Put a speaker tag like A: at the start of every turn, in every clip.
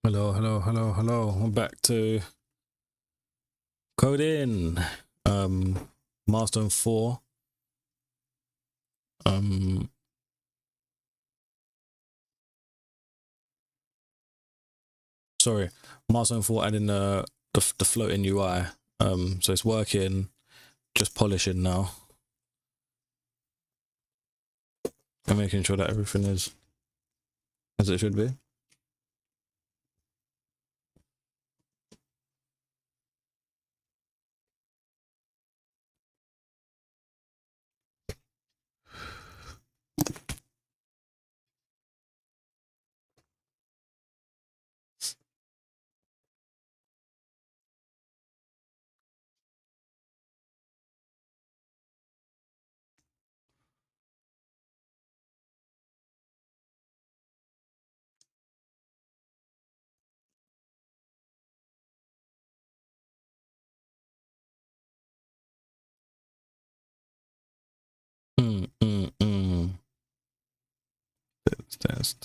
A: Hello, hello, hello, hello. We're back to coding. Milestone 4. Sorry, milestone 4 adding the floating UI. So it's working, just polishing now. And making sure that everything is as it should be. Mm, mm, mm. That's.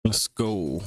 A: Let's go.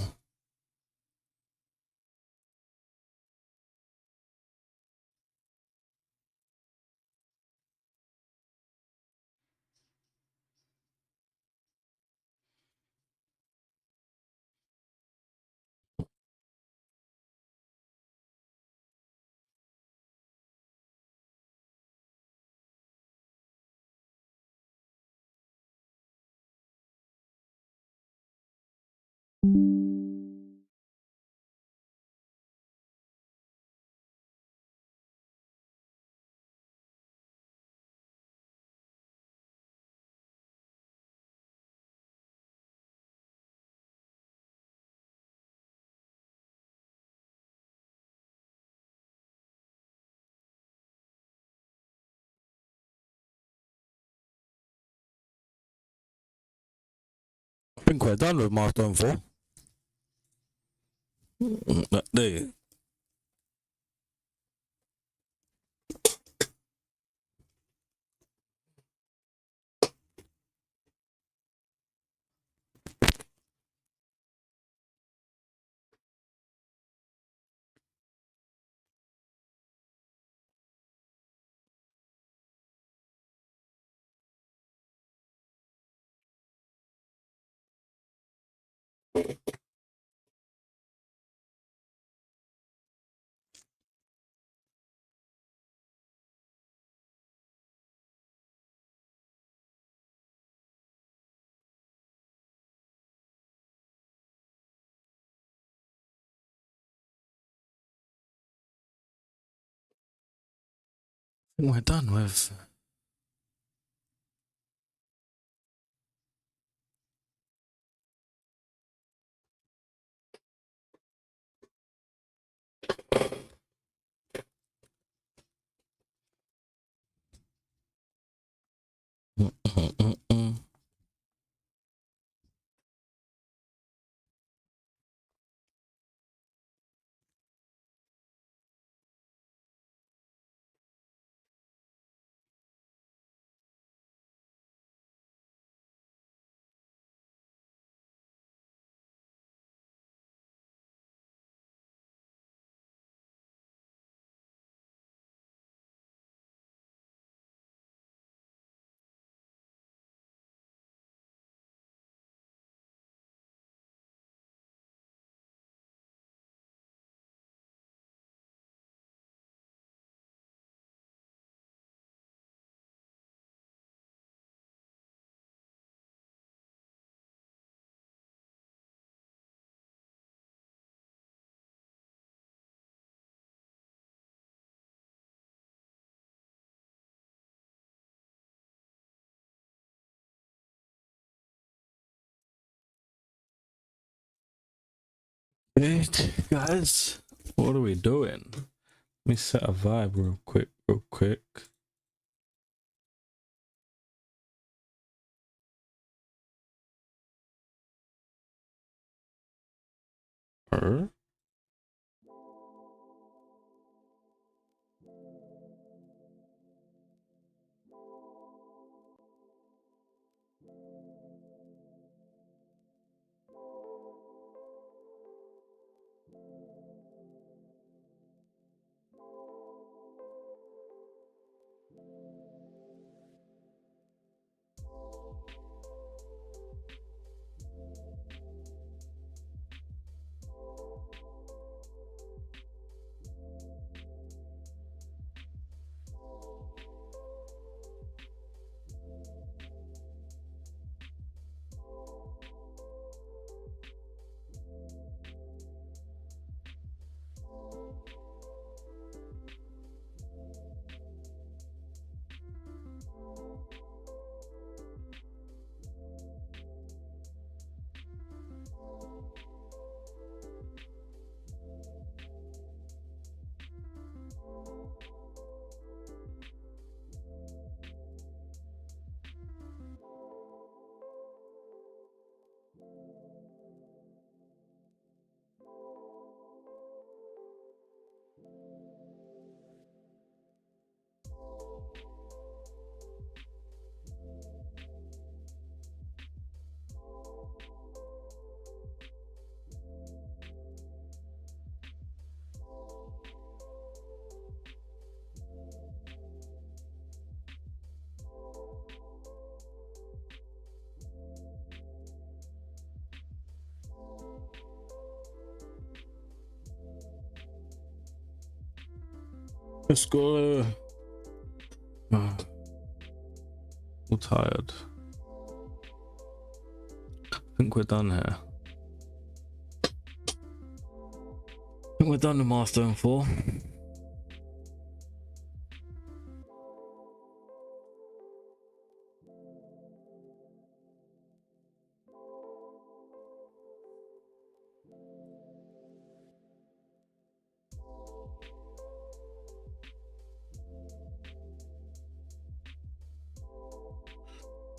A: I think we're done with milestone 4. There. We're done with. Hey guys, what are we doing? Let me set a vibe real quick. Er? Let's go. I'm tired. I think we're done here. I think we're done with Milestone 4.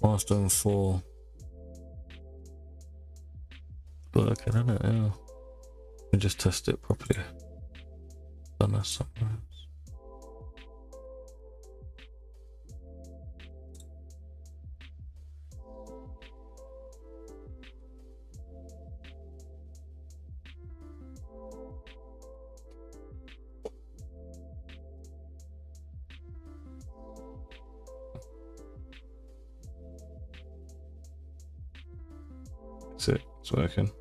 A: Milestone 4. Working, isn't it? Yeah. We just test it properly. Done that somewhere. That's it. It's working.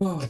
A: Oh.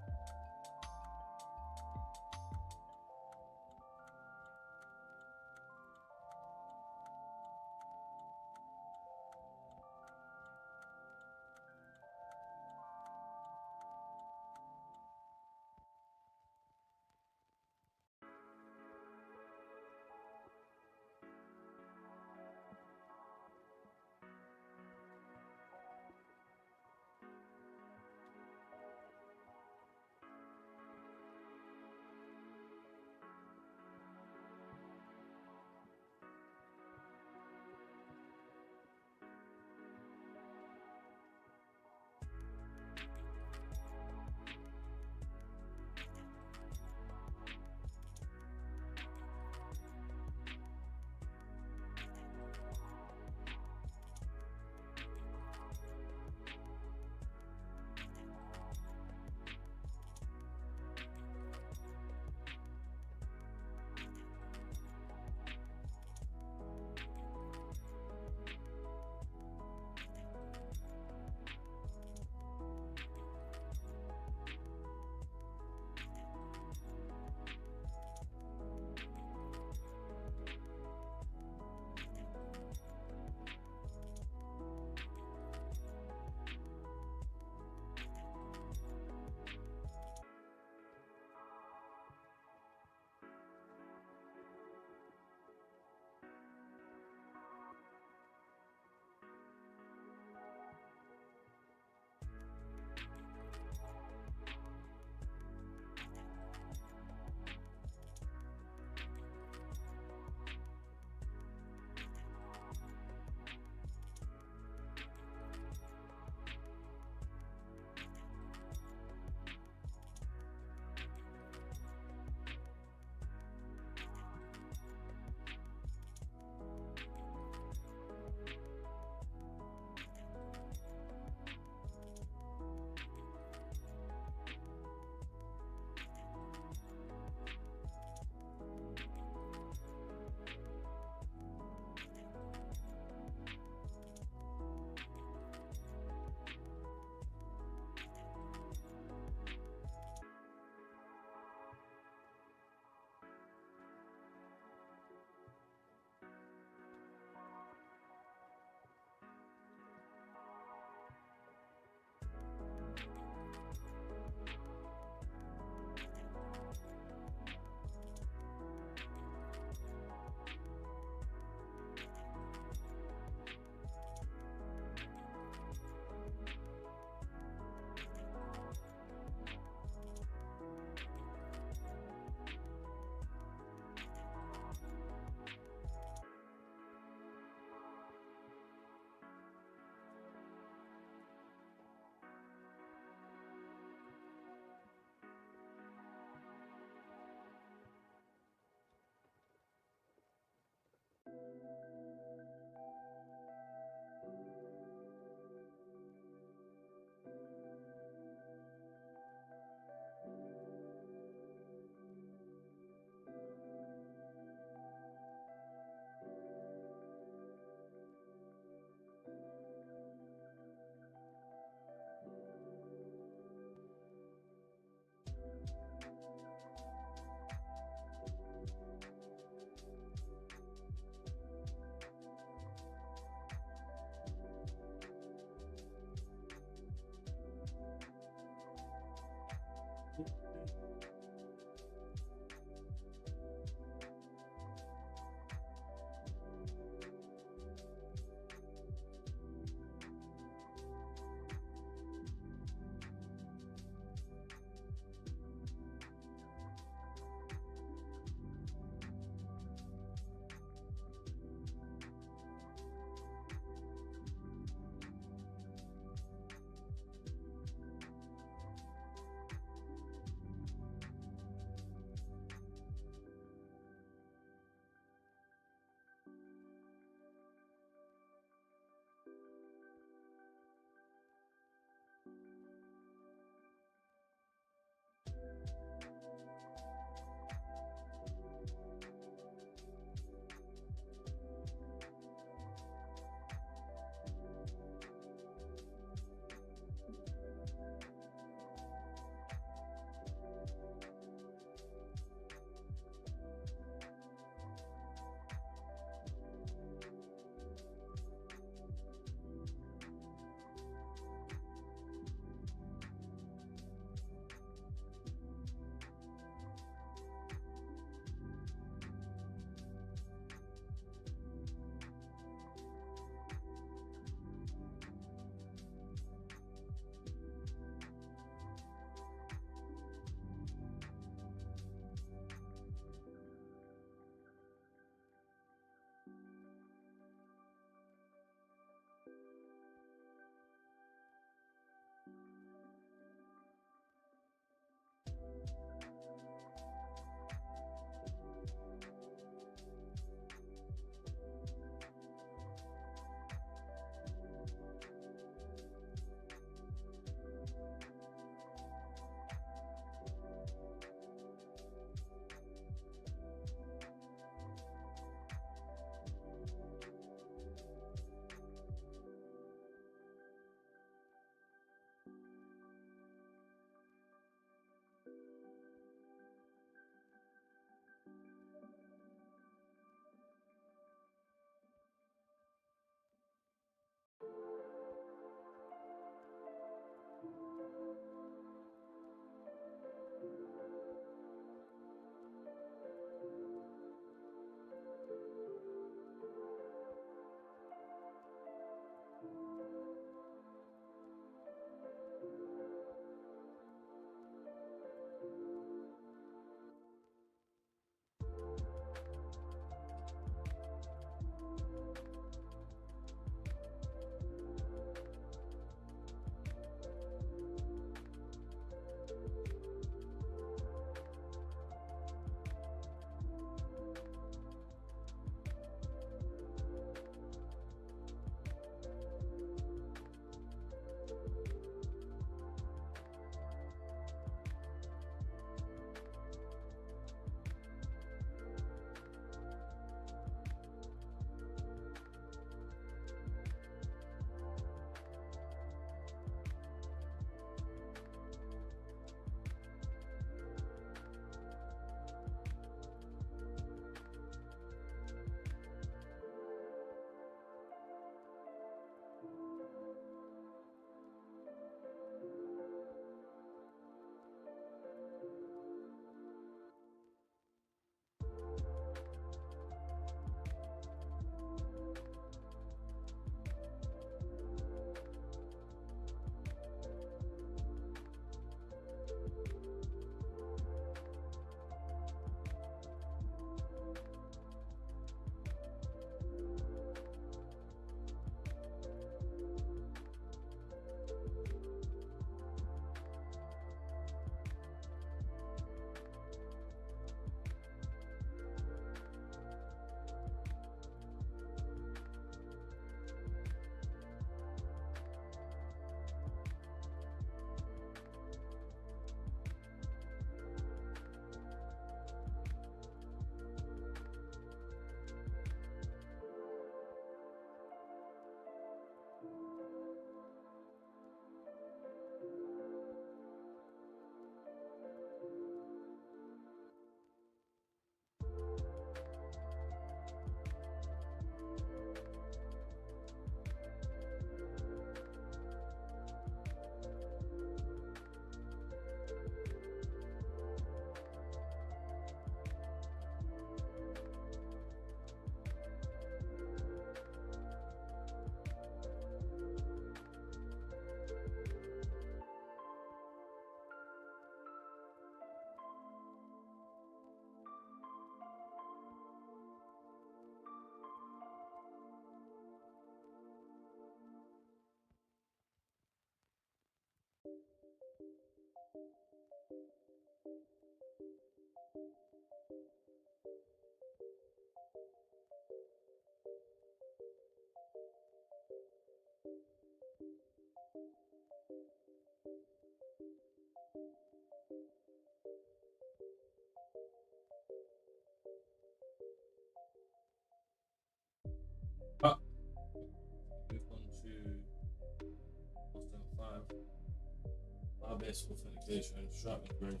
A: Firebase authentication, Stripe integration.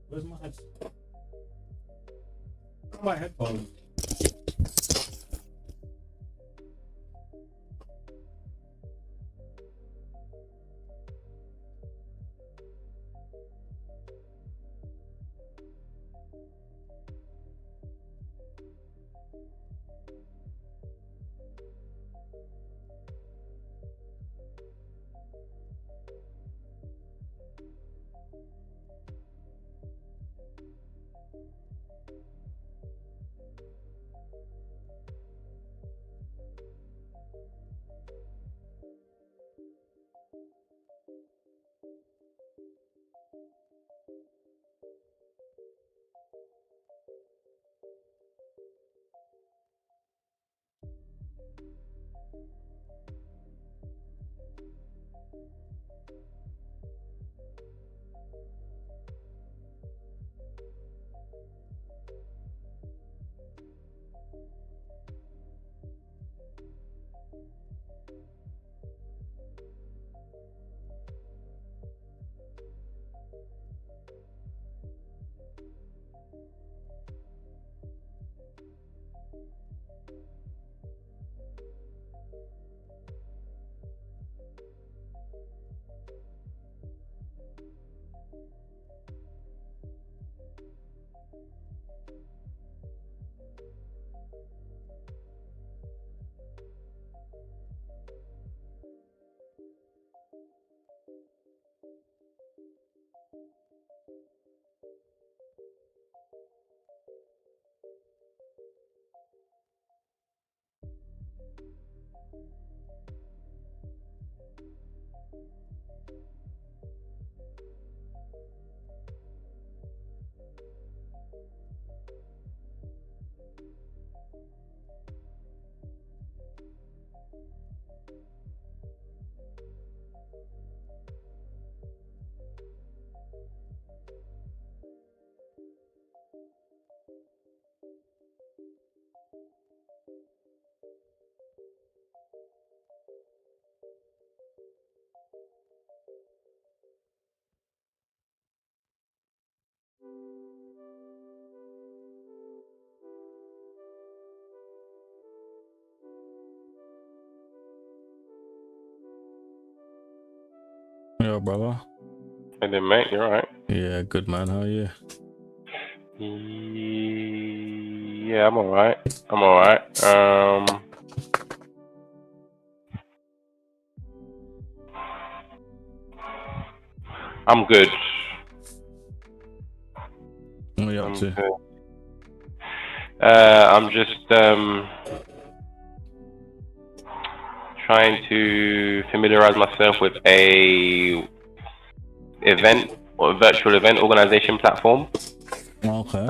A: Where's my headphone? My headphone. Yo, brother.
B: Hey there, mate. You alright?
A: Yeah, good man. How are you?
B: Yeah, I'm alright. I'm good.
A: What are you up to?
B: Good. I'm just trying to familiarize myself with a event or a virtual event organization platform.
A: Okay.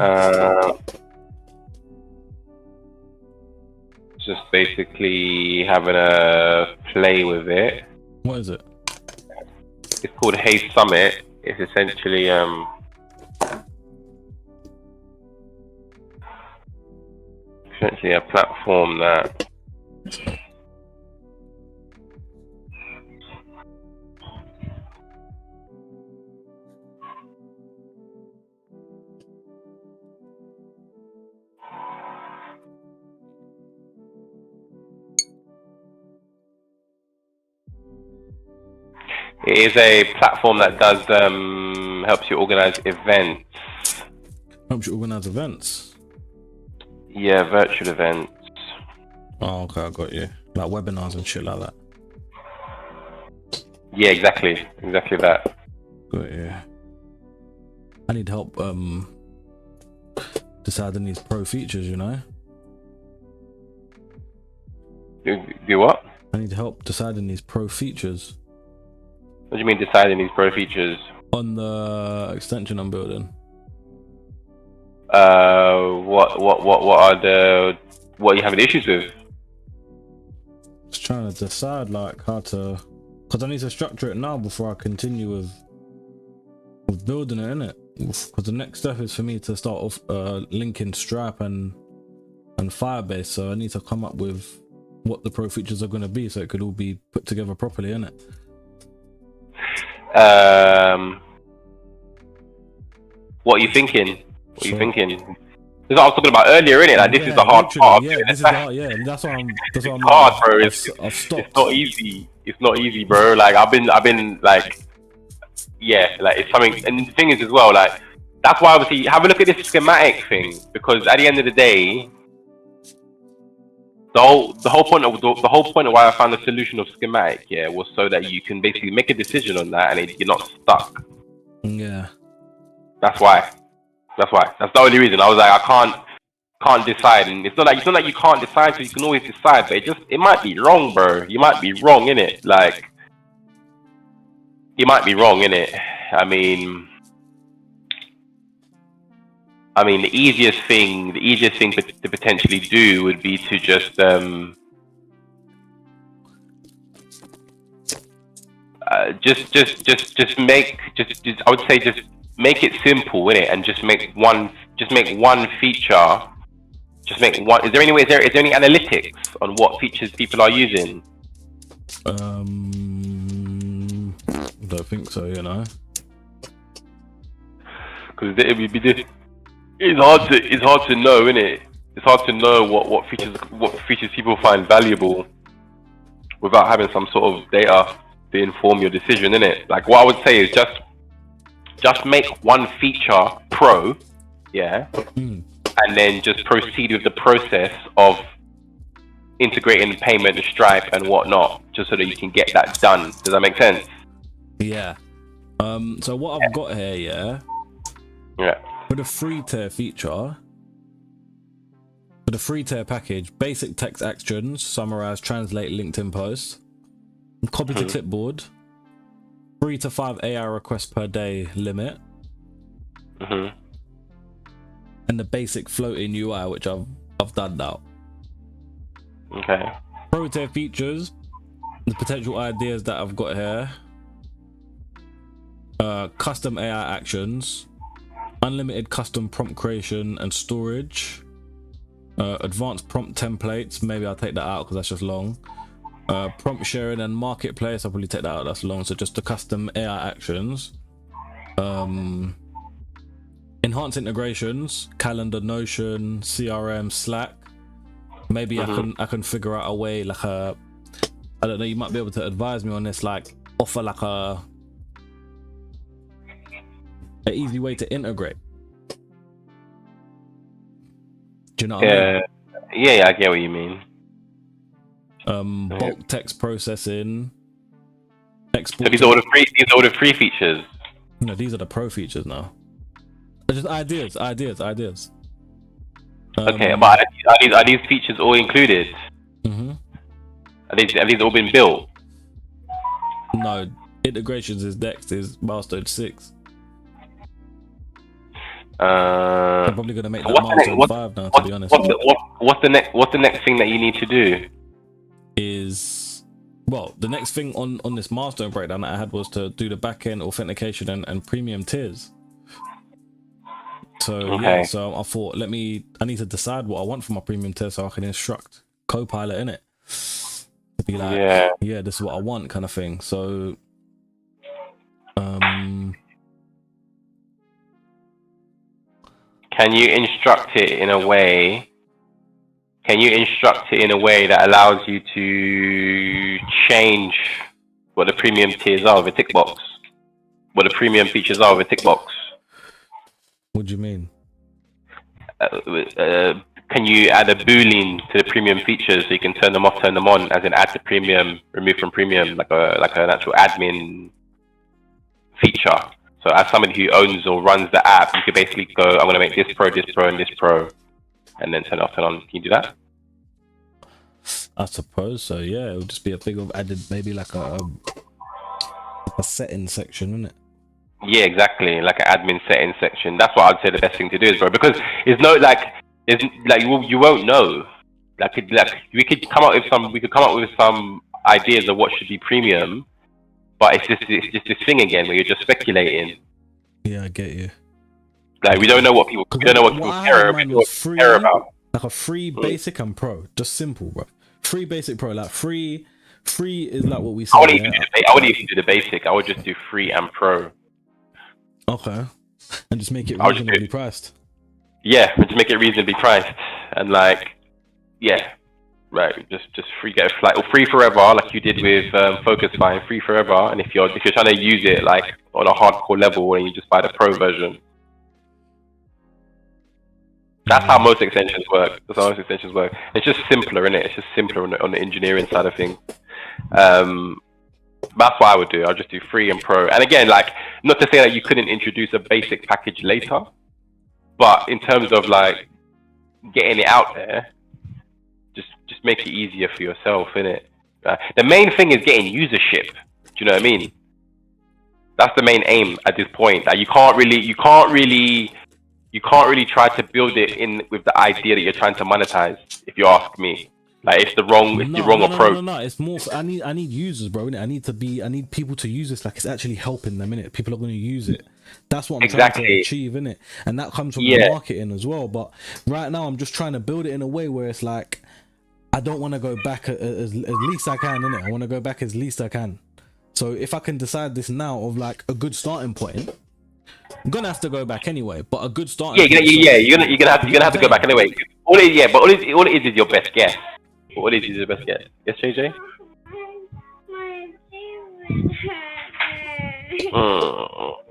B: Just basically having a play with it.
A: What is it?
B: It's called Hey Summit. It's essentially a platform that it is a platform that does helps you organize events.
A: Helps you organize events?
B: Yeah, virtual events.
A: Oh, okay, I got you. Like webinars and shit like that.
B: Yeah, exactly that.
A: Got you. I need help deciding these pro features, you know?
B: Do what?
A: I need help deciding these pro features.
B: What do you mean deciding these pro features?
A: On the extension I'm building.
B: What are you having issues with?
A: Just trying to decide like how to, because I need to structure it now before I continue with building it, innit? Because the next step is for me to start off linking Stripe and Firebase, so I need to come up with what the pro features are going to be so it could all be put together properly, innit?
B: What are you thinking? What are you
A: So,
B: thinking? This is what I was talking about earlier, innit? Like this is the hard
A: literally,
B: part.
A: yeah, this is the hard, yeah, that's why I'm
B: It's
A: like,
B: hard, bro.
A: I've
B: It's
A: stopped.
B: not easy. It's not easy, bro. Like I've been like, yeah, like it's something. And the thing is as well, like that's why obviously have a look at this schematic thing, because at the end of the day, the whole point of why I found the solution of schematic, yeah, was so that you can basically make a decision on that and you're not stuck.
A: Yeah.
B: That's why. That's why. That's the only reason. I was like, I can't decide, and it's not like you can't decide, so you can always decide, but it might be wrong, bro. You might be wrong in it. Like you might be wrong in it. I mean, the easiest thing to potentially do would be to just I would say just make it simple in it, and just make one feature. Just make one. Is there any analytics on what features people are using?
A: I don't think so. You know.
B: Because it's hard to know, innit? It's hard to know what features people find valuable without having some sort of data to inform your decision, innit? Like what I would say is just make one feature pro, yeah, and then just proceed with the process of integrating payment and Stripe and whatnot, just so that you can get that done. Does that make sense?
A: Yeah. So what I've got here,
B: Yeah.
A: For the free tier feature, for the free tier package, basic text actions, summarize, translate LinkedIn posts, copy to clipboard, 3 to 5 AI requests per day limit, and the basic floating UI, which I've done now.
B: Okay.
A: Pro tier features, the potential ideas that I've got here: custom AI actions, unlimited custom prompt creation and storage, advanced prompt templates. Maybe I'll take that out because that's just long. Prompt sharing and marketplace, I'll probably take that out, that's long. So just the custom AI actions. Enhanced integrations, calendar, Notion, CRM, Slack. Maybe I can figure out a way, like I don't know, you might be able to advise me on this, like offer like an easy way to integrate. Do you know what I mean?
B: Yeah, I get what you mean.
A: Bulk text processing, export.
B: So these are all the free features.
A: No, these are the pro features now. They're just ideas.
B: Okay, but are these features all included? Have these all been built?
A: No, integrations is next, is milestone 6. I'm probably gonna make that milestone 5 now, to be honest.
B: What's the next thing that you need to do?
A: Is, well, the next thing on this milestone breakdown that I had was to do the backend authentication and premium tiers. So yeah, so I thought I need to decide what I want for my premium tier so I can instruct Copilot in it. To be like, yeah, this is what I want, kind of thing. So
B: can you instruct it in a way that allows you to change what the premium tiers are with a tick box? What the premium features are with a tick box?
A: What do you mean?
B: Can you add a boolean to the premium features so you can turn them off, turn them on, as in add to premium, remove from premium, like an actual admin feature? So as somebody who owns or runs the app, you could basically go, I'm going to make this pro, and this pro, and then turn off, turn on. Can you do that?
A: I suppose so, yeah. It would just be a thing of added maybe like a setting section, wouldn't it?
B: Yeah, exactly. Like an admin settings section. That's what I'd say the best thing to do is, bro. Because you won't know. We could come up with some ideas of what should be premium, but it's just this thing again where you're just speculating.
A: Yeah, I get you.
B: Like we don't know what people care about.
A: Like a free basic and pro, just simple, bro. Free basic pro, like free free is like what we
B: I
A: said,
B: wouldn't even
A: yeah.
B: I wouldn't even do the basic. I would just do free and pro.
A: Okay. And just make it
B: I would just do
A: reasonably priced.
B: yeah, and just make it reasonably priced and like yeah, right. Just free get like or free forever, like you did with Focus Find, free forever. And if you're trying to use it like on a hardcore level, then you just buy the pro version. That's how most extensions work. That's how most extensions work. It's just simpler, isn't it? It's just simpler on the engineering side of things. That's what I would do. I'll just do free and pro. And again, like, not to say that you couldn't introduce a basic package later, but in terms of like getting it out there, just make it easier for yourself, innit? The main thing is getting usership. Do you know what I mean? That's the main aim at this point. Like, you can't really try to build it in with the idea that you're trying to monetize. If you ask me, like it's the wrong approach.
A: No. It's more. I need users, bro. Innit? I need people to use this. Like it's actually helping them. Innit? People are going to use it. That's what I'm trying to achieve, innit? And that comes from the marketing as well. But right now, I'm just trying to build it in a way where it's like I don't want to go back as least I can, innit? I want to go back as least I can. So if I can decide this now of like a good starting point. I'm gonna have to go back anyway, but a good start.
B: You're gonna have to go back anyway. All it is your best guess. All it is your best guess. Yes, JJ. All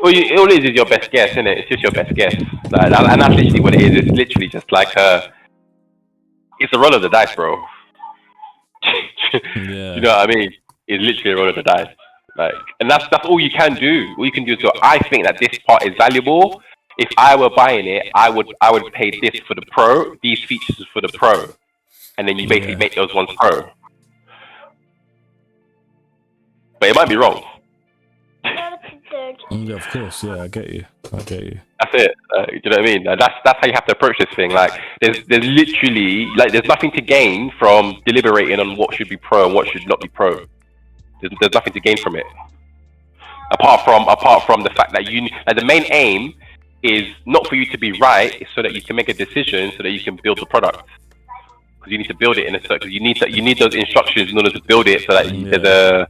B: it is your best guess, isn't it? It's just your best guess, like, and that's literally what it is. It's literally just like it's a roll of the dice, bro.
A: Yeah.
B: You know what I mean? It's literally a roll of the dice. Like, and that's all you can do. All you can do is go, I think that this part is valuable. If I were buying it, I would pay this for the pro. These features for the pro, and then you basically make those ones pro. But it might be wrong.
A: Yeah, of course. Yeah, I get you. That's
B: it. Do you know what I mean? That's how you have to approach this thing. Like, there's literally like there's nothing to gain from deliberating on what should be pro and what should not be pro. There's nothing to gain from it, apart from the fact that the main aim is not for you to be right, it's so that you can make a decision, so that you can build the product. Because you need to build it in a certain. You need those instructions in order to build it, so that there's a.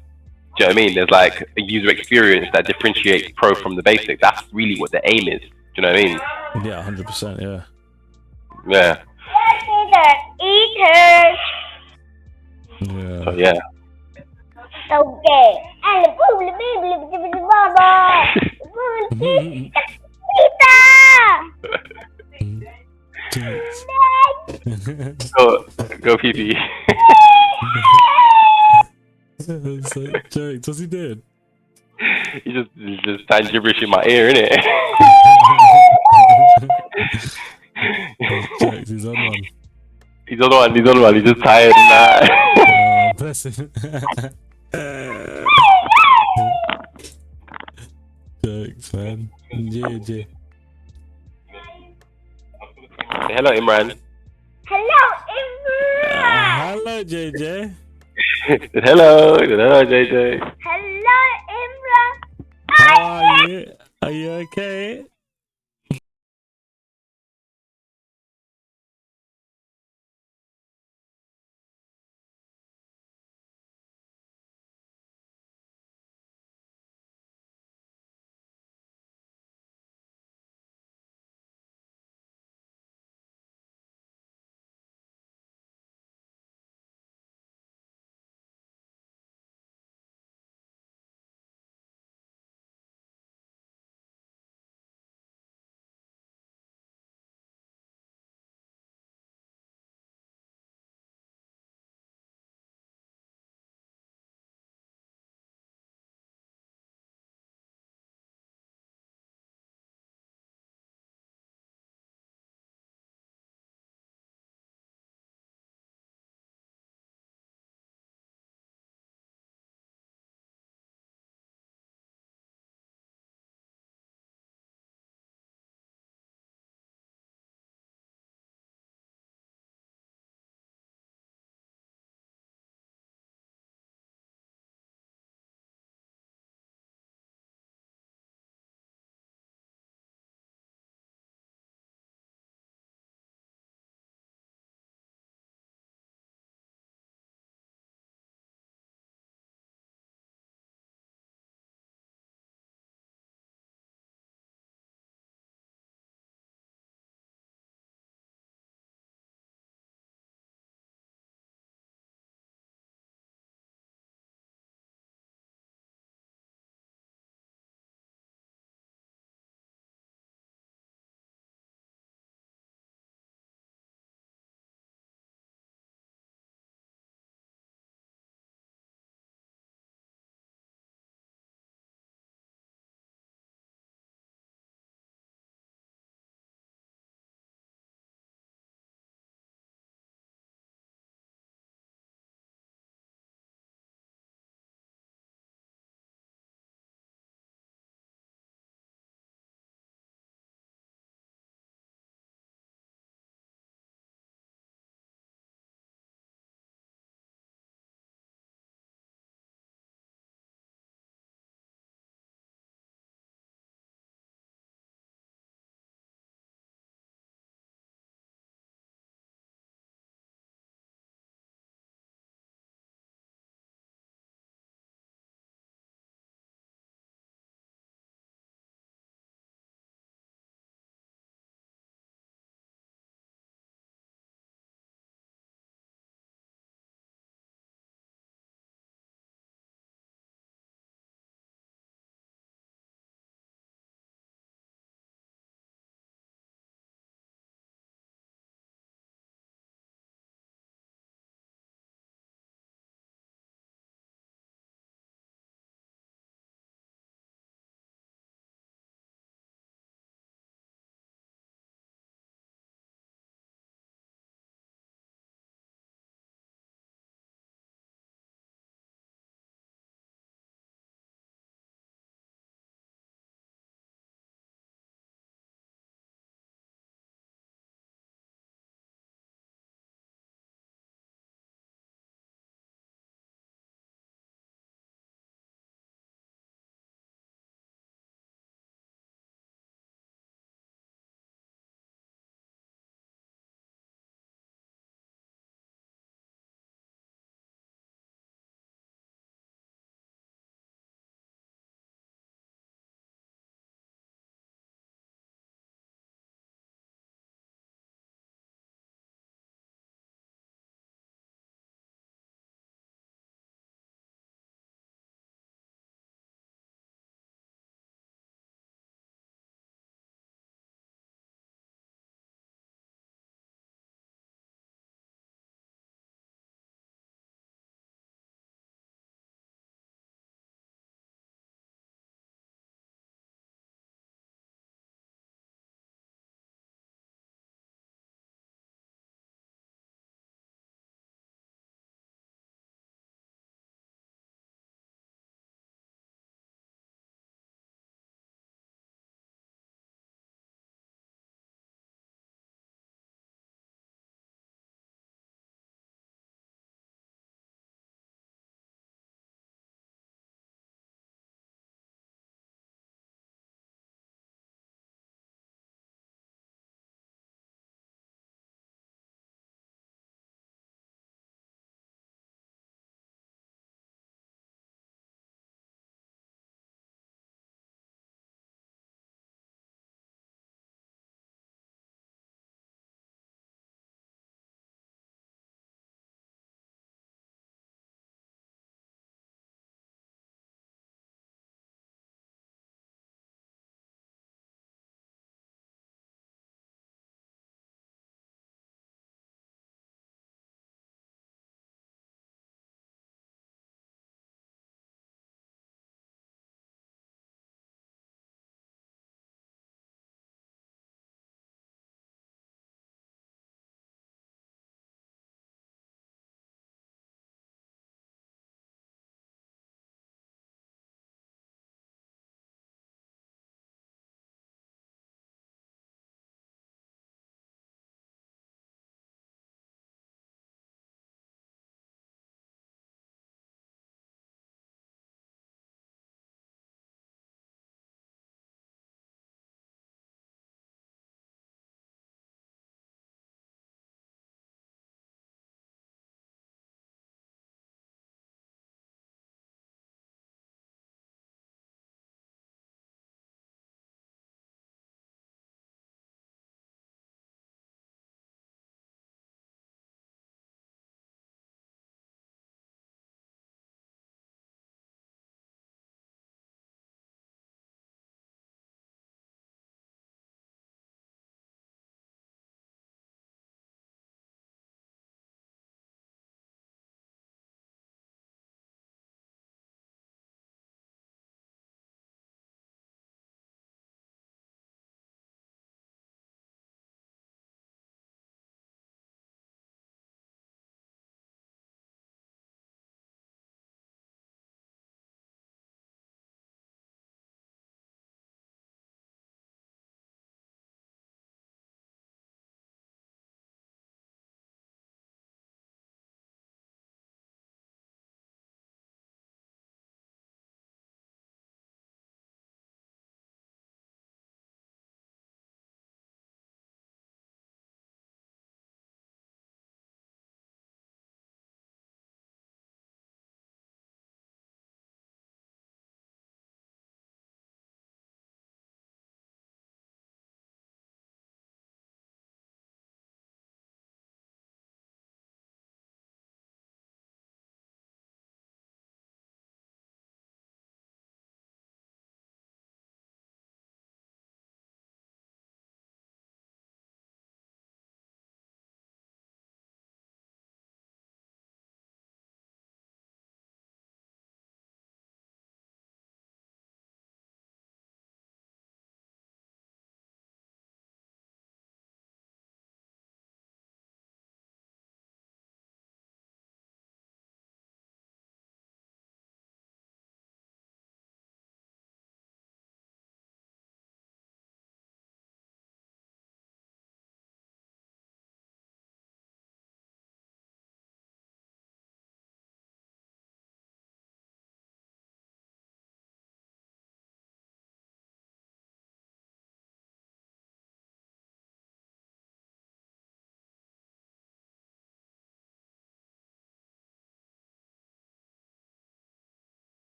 B: Do you know what I mean? There's like a user experience that differentiates pro from the basic. That's really what the aim is. Do you know what I mean?
A: Yeah, 100%. Yeah.
B: Yeah.
A: Yeah.
B: So, yeah. Go pee pee.
A: So, jokes, what's he doing?
B: He's just starting gibberish in my ear, innit?
A: Jokes, he's on one.
B: He's on one. He's just tired and
A: Oh, bless him. Jokes, man. Yeah.
B: Hello, Imran.
A: Hello, JJ.
B: Hello, JJ.
C: Hello, Imran.
A: How are you? Are you okay?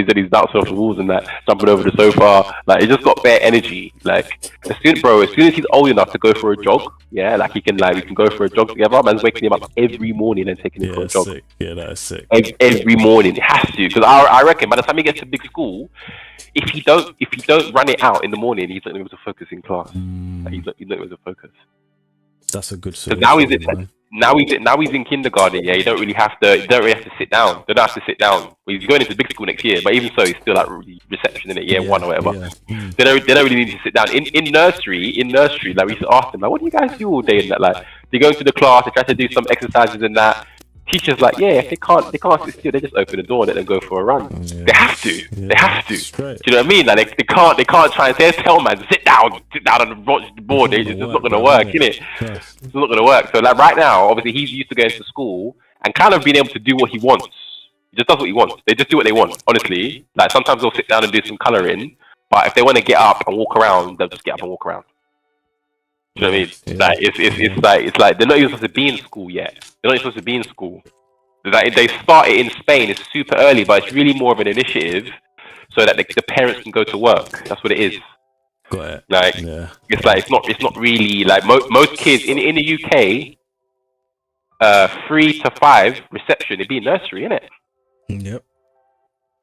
B: and he's bouncing off the walls and that, jumping over the sofa. Like, he just got bare energy. Like, as soon as he's old enough to go for a jog, yeah, like we can go for a jog together. Man's waking him up every morning and taking him for a jog.
A: Sick. Yeah, that is sick.
B: Every morning, it has to, because I reckon by the time he gets to big school, if he don't run it out in the morning, he's not able to focus in class. Like, he's not able to focus.
A: That's a good
B: solution. Now he's in kindergarten. Yeah, you don't really have to sit down. They don't have to sit down. He's going into big school next year, but even so, he's still like reception in it, year one or whatever. Yeah. They don't really need to sit down. In nursery, like we used to ask them, like, what do you guys do all day? And that, like, they go into the class, they try to do some exercises and that. Teachers like, yeah, if they can't sit still, they just open the door and let them go for a run. Yeah. They have to. They have to. Do you know what I mean? Like, they can't try and tell man, sit down on the board. It's just not gonna work, innit? Yes. It's not gonna work. So like right now, obviously he's used to going to school and kind of being able to do what he wants. He just does what he wants. They just do what they want, honestly. Like, sometimes they'll sit down and do some colouring, but if they want to get up and walk around, they'll just get up and walk around. You know what I mean? Yeah. Like, it's like they're not even supposed to be in school yet. They're not even supposed to be in school. Like, they start it in Spain. It's super early, but it's really more of an initiative so that the parents can go to work. That's what it is.
A: Got it.
B: Like, it's like it's not really like most kids in the UK. 3 to 5 reception. It'd be nursery, innit?
A: Yep.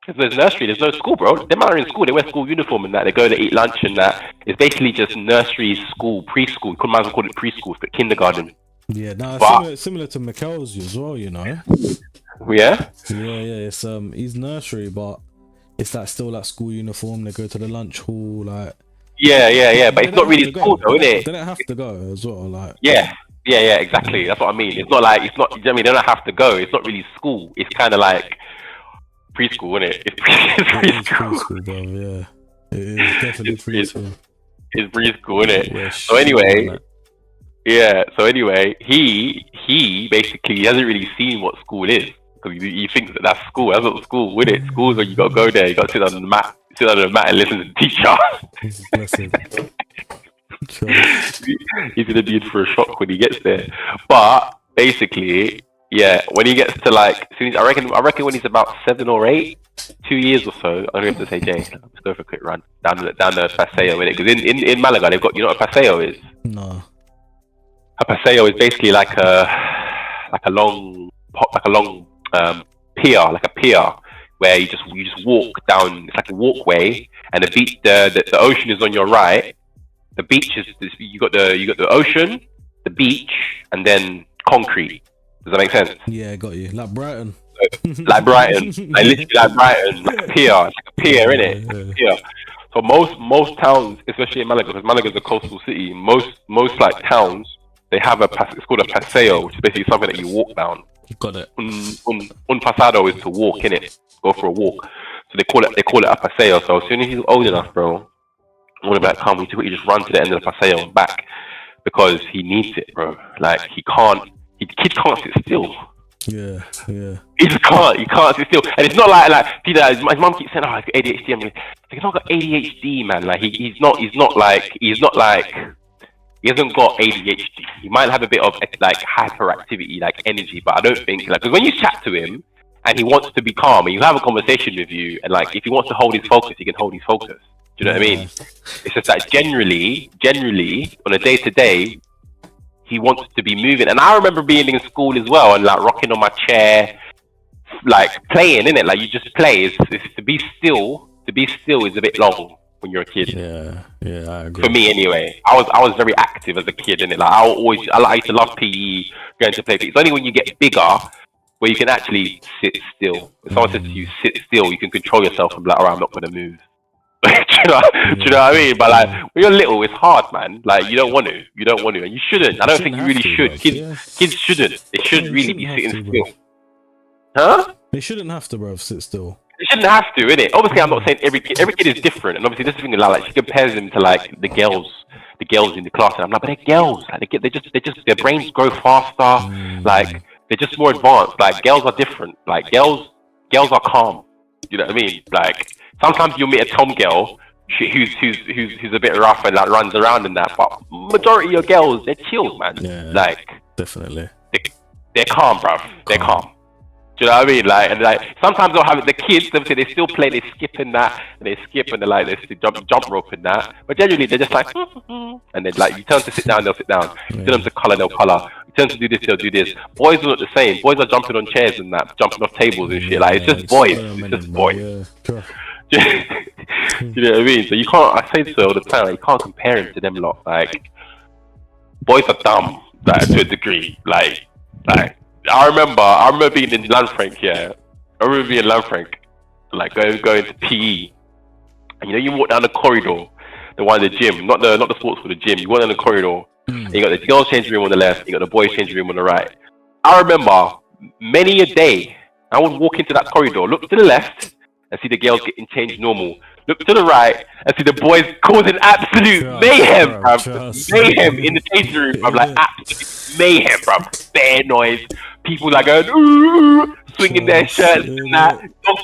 B: Because there's nursery, there's no school, bro. Them are in school, they wear school uniform and that, they go to eat lunch and that. It's basically just nursery, school, preschool. You might as well call it preschool, but kindergarten.
A: Yeah, no, similar to Mikkel's as well, you know.
B: Yeah?
A: Yeah, it's he's nursery, but it's like still like school uniform, they go to the lunch hall, like.
B: Yeah, but it's not really school though, innit?
A: They don't have to go as well, like.
B: Yeah, exactly. That's what I mean. It's not, I mean, they don't have to go. It's not really school. It's kind of like preschool, isn't it? It's preschool,
A: bro. Yeah, it is definitely preschool.
B: It's preschool, isn't it?
A: Yeah,
B: so anyway, he basically hasn't really seen what school is, because he thinks that's school. That's not school, isn't it? School's where you got to go there. You got to sit on the mat and listen to the teacher. He's gonna be in for a shock when he gets there. But basically, yeah, when he gets to like, I reckon when he's about 7 or 8, 2 years or so, I'm gonna have to say, Jay, let's go for a quick run down the paseo, innit? Because in Malaga they've got, you know what a paseo is?
A: No.
B: A paseo is basically like a long pier, like a pier, where you just walk down. It's like a walkway, and the ocean is on your right. The beach is you got the ocean, the beach, and then concrete. Does that make sense?
A: Yeah, got you. Like Brighton.
B: Like Brighton. Like literally like Brighton. Like a pier. It's like a pier, innit? Yeah. So most towns, especially in Malaga, because Malaga is a coastal city, most like towns, they have it's called a paseo, which is basically something that you walk down.
A: Got it.
B: Un pasado is to walk, innit? Go for a walk. So they call it a paseo. So as soon as he's old enough, bro, I'm gonna be like, come, you just run to the end of the paseo and back, because he needs it, bro. Like, kids can't sit still.
A: Yeah.
B: He just can't. He can't sit still. And it's not like his mum keeps saying, "Oh, I've got ADHD." I'm like, he's not got ADHD, man. Like, he's not like he hasn't got ADHD. He might have a bit of like hyperactivity, like energy, but I don't think, like, because when you chat to him and he wants to be calm and you have a conversation with you, and like if he wants to hold his focus, he can hold his focus. Do you know what I mean? It's just that generally, on a day-to-day, he wants to be moving. And I remember being in school as well and like rocking on my chair, like playing, innit? Like, you just play. It's to be still is a bit long when you're a kid.
A: Yeah, I agree.
B: For me anyway. I was very active as a kid, innit? Like, I used to love PE, going to play PE. It's only when you get bigger where you can actually sit still. If someone says to you, sit still, you can control yourself and be like, alright, I'm not gonna move. Do you know what I mean? But like, when you're little, it's hard, man. Like, you don't want to, and you shouldn't. I don't think you really should. Kids shouldn't. They shouldn't really be sitting still. Huh?
A: They shouldn't have to, bro, sit still.
B: They shouldn't have to, innit? Obviously, I'm not saying every kid is different, and obviously this is the thing, like she compares them to like the girls in the class, and I'm like, but they're girls. Like, they just their brains grow faster. Like, they're just more advanced. Like, girls are different. Like, girls are calm. You know what I mean? Like, sometimes you'll meet a tom girl who's a bit rough and like runs around and that, but majority of girls, they're chilled, man.
A: Yeah,
B: like,
A: definitely.
B: They're calm, bruv. They're calm. Do you know what I mean? Like, and like sometimes they'll have the kids. They still play. They skip in that, and they skip and they jump rope in that. But generally, they're just like, and then like you tell them to sit down, they'll sit down. You tell them to color, they'll color. You tell them to do this, they'll do this. Boys are not the same. Boys are jumping on chairs and that, jumping off tables and shit. Like it's just boys. It's just boys. Do you know what I mean? So you can't. I say so all the time. Like, you can't compare him to them lot. Like boys are dumb, like to a degree. Like. I remember being in Lanfranc, yeah. I remember being in Lanfranc, like going to PE, and you walk down the corridor, the one in the gym, not the sports hall, the gym. You walk down the corridor, and you got the girls' changing room on the left, you got the boys' changing room on the right. I remember many a day, I would walk into that corridor, look to the left, and see the girls getting changed normal. Look to the right and see the boys causing absolute mayhem, bruv. Mayhem in the changing room, bruv. Like absolute mayhem, bruv. Bare noise. People like going, ooh, swinging their shirts and that. Dog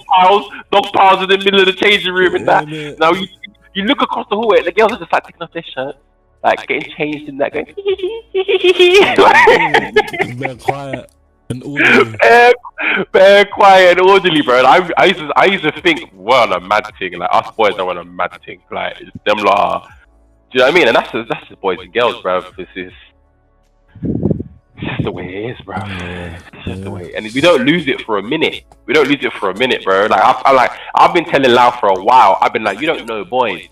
B: piles in the middle of the changing room and that. Now you look across the hallway and the girls are just like taking off their shirts, like getting changed in that, going.
A: They're quiet. And orderly.
B: Bare quiet and orderly, bro. And I used to think we're on a mad thing. Like us boys are on a mad thing. Like it's them lot. Do you know what I mean? And that's the boys and girls, bro. It's just the way it is, bro. It's just the way. And we don't lose it for a minute. Bro. Like I've been telling Lau for a while. I've been like, you don't know boys.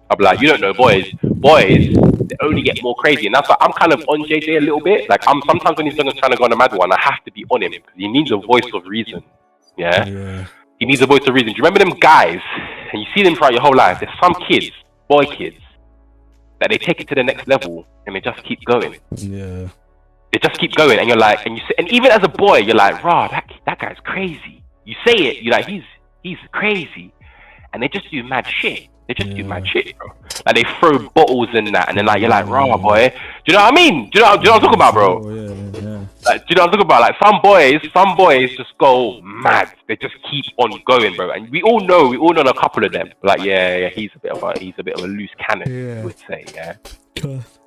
B: I'll be like, you don't know boys. Boys, they only get more crazy. And that's why I'm kind of on JJ a little bit. Like, I'm sometimes when he's trying to go on a mad one, I have to be on him because he needs a voice of reason. Yeah? He needs a voice of reason. Do you remember them guys? And you see them throughout your whole life. There's some kids, boy kids, that they take it to the next level and they just keep going.
A: Yeah.
B: They just keep going. And you're like, and even as a boy, you're like, rah, that guy's crazy. You say it, you're like, he's crazy. And they just do mad shit. They just do mad shit, bro. Like they throw bottles in that, and then like you're like, raw boy. Do you know what I mean? Do you know what I'm talking about, bro? Like, do you know what I'm talking about? Like some boys just go mad. They just keep on going, bro. And we all know a couple of them. Like, yeah, he's a bit of a loose cannon, you would say, yeah.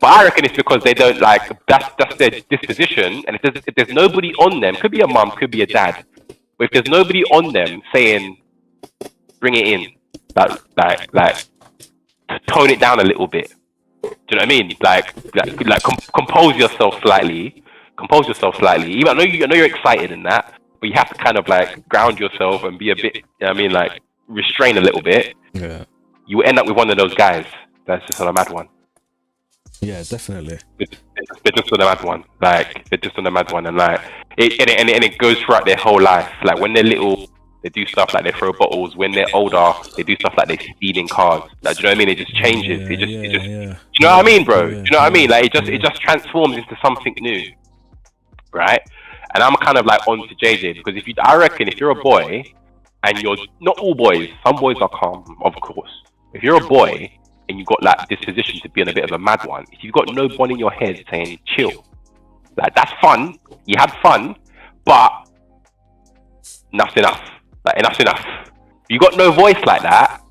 B: But I reckon it's because they don't like that's their disposition, and if there's nobody on them, could be a mum, could be a dad, but if there's nobody on them saying, bring it in. Like, tone it down a little bit. Do you know what I mean? Like compose yourself slightly. Even I know you're excited in that, but you have to kind of like ground yourself and be a bit. You know what I mean, like restrain a little bit. Yeah. You end up with one of those guys that's just on a mad one.
A: Yeah, definitely.
B: They're just on a mad one. Like they're just on a mad one, and like it goes throughout their whole life. Like when they're little. They do stuff like they throw bottles. When they're older, they do stuff like they steal in cars. Like, do you know what I mean? It just changes. Do you know what I mean, bro? Do you know what I mean? Like, it just transforms into something new, right? And I'm kind of like on to JJ because I reckon if you're a boy and you're not all boys, some boys are calm, of course. If you're a boy and you've got like disposition to be on a bit of a mad one, if you've got no one in your head saying chill, like that's fun. You had fun, but enough's enough. Like enough's enough. You got no voice like that,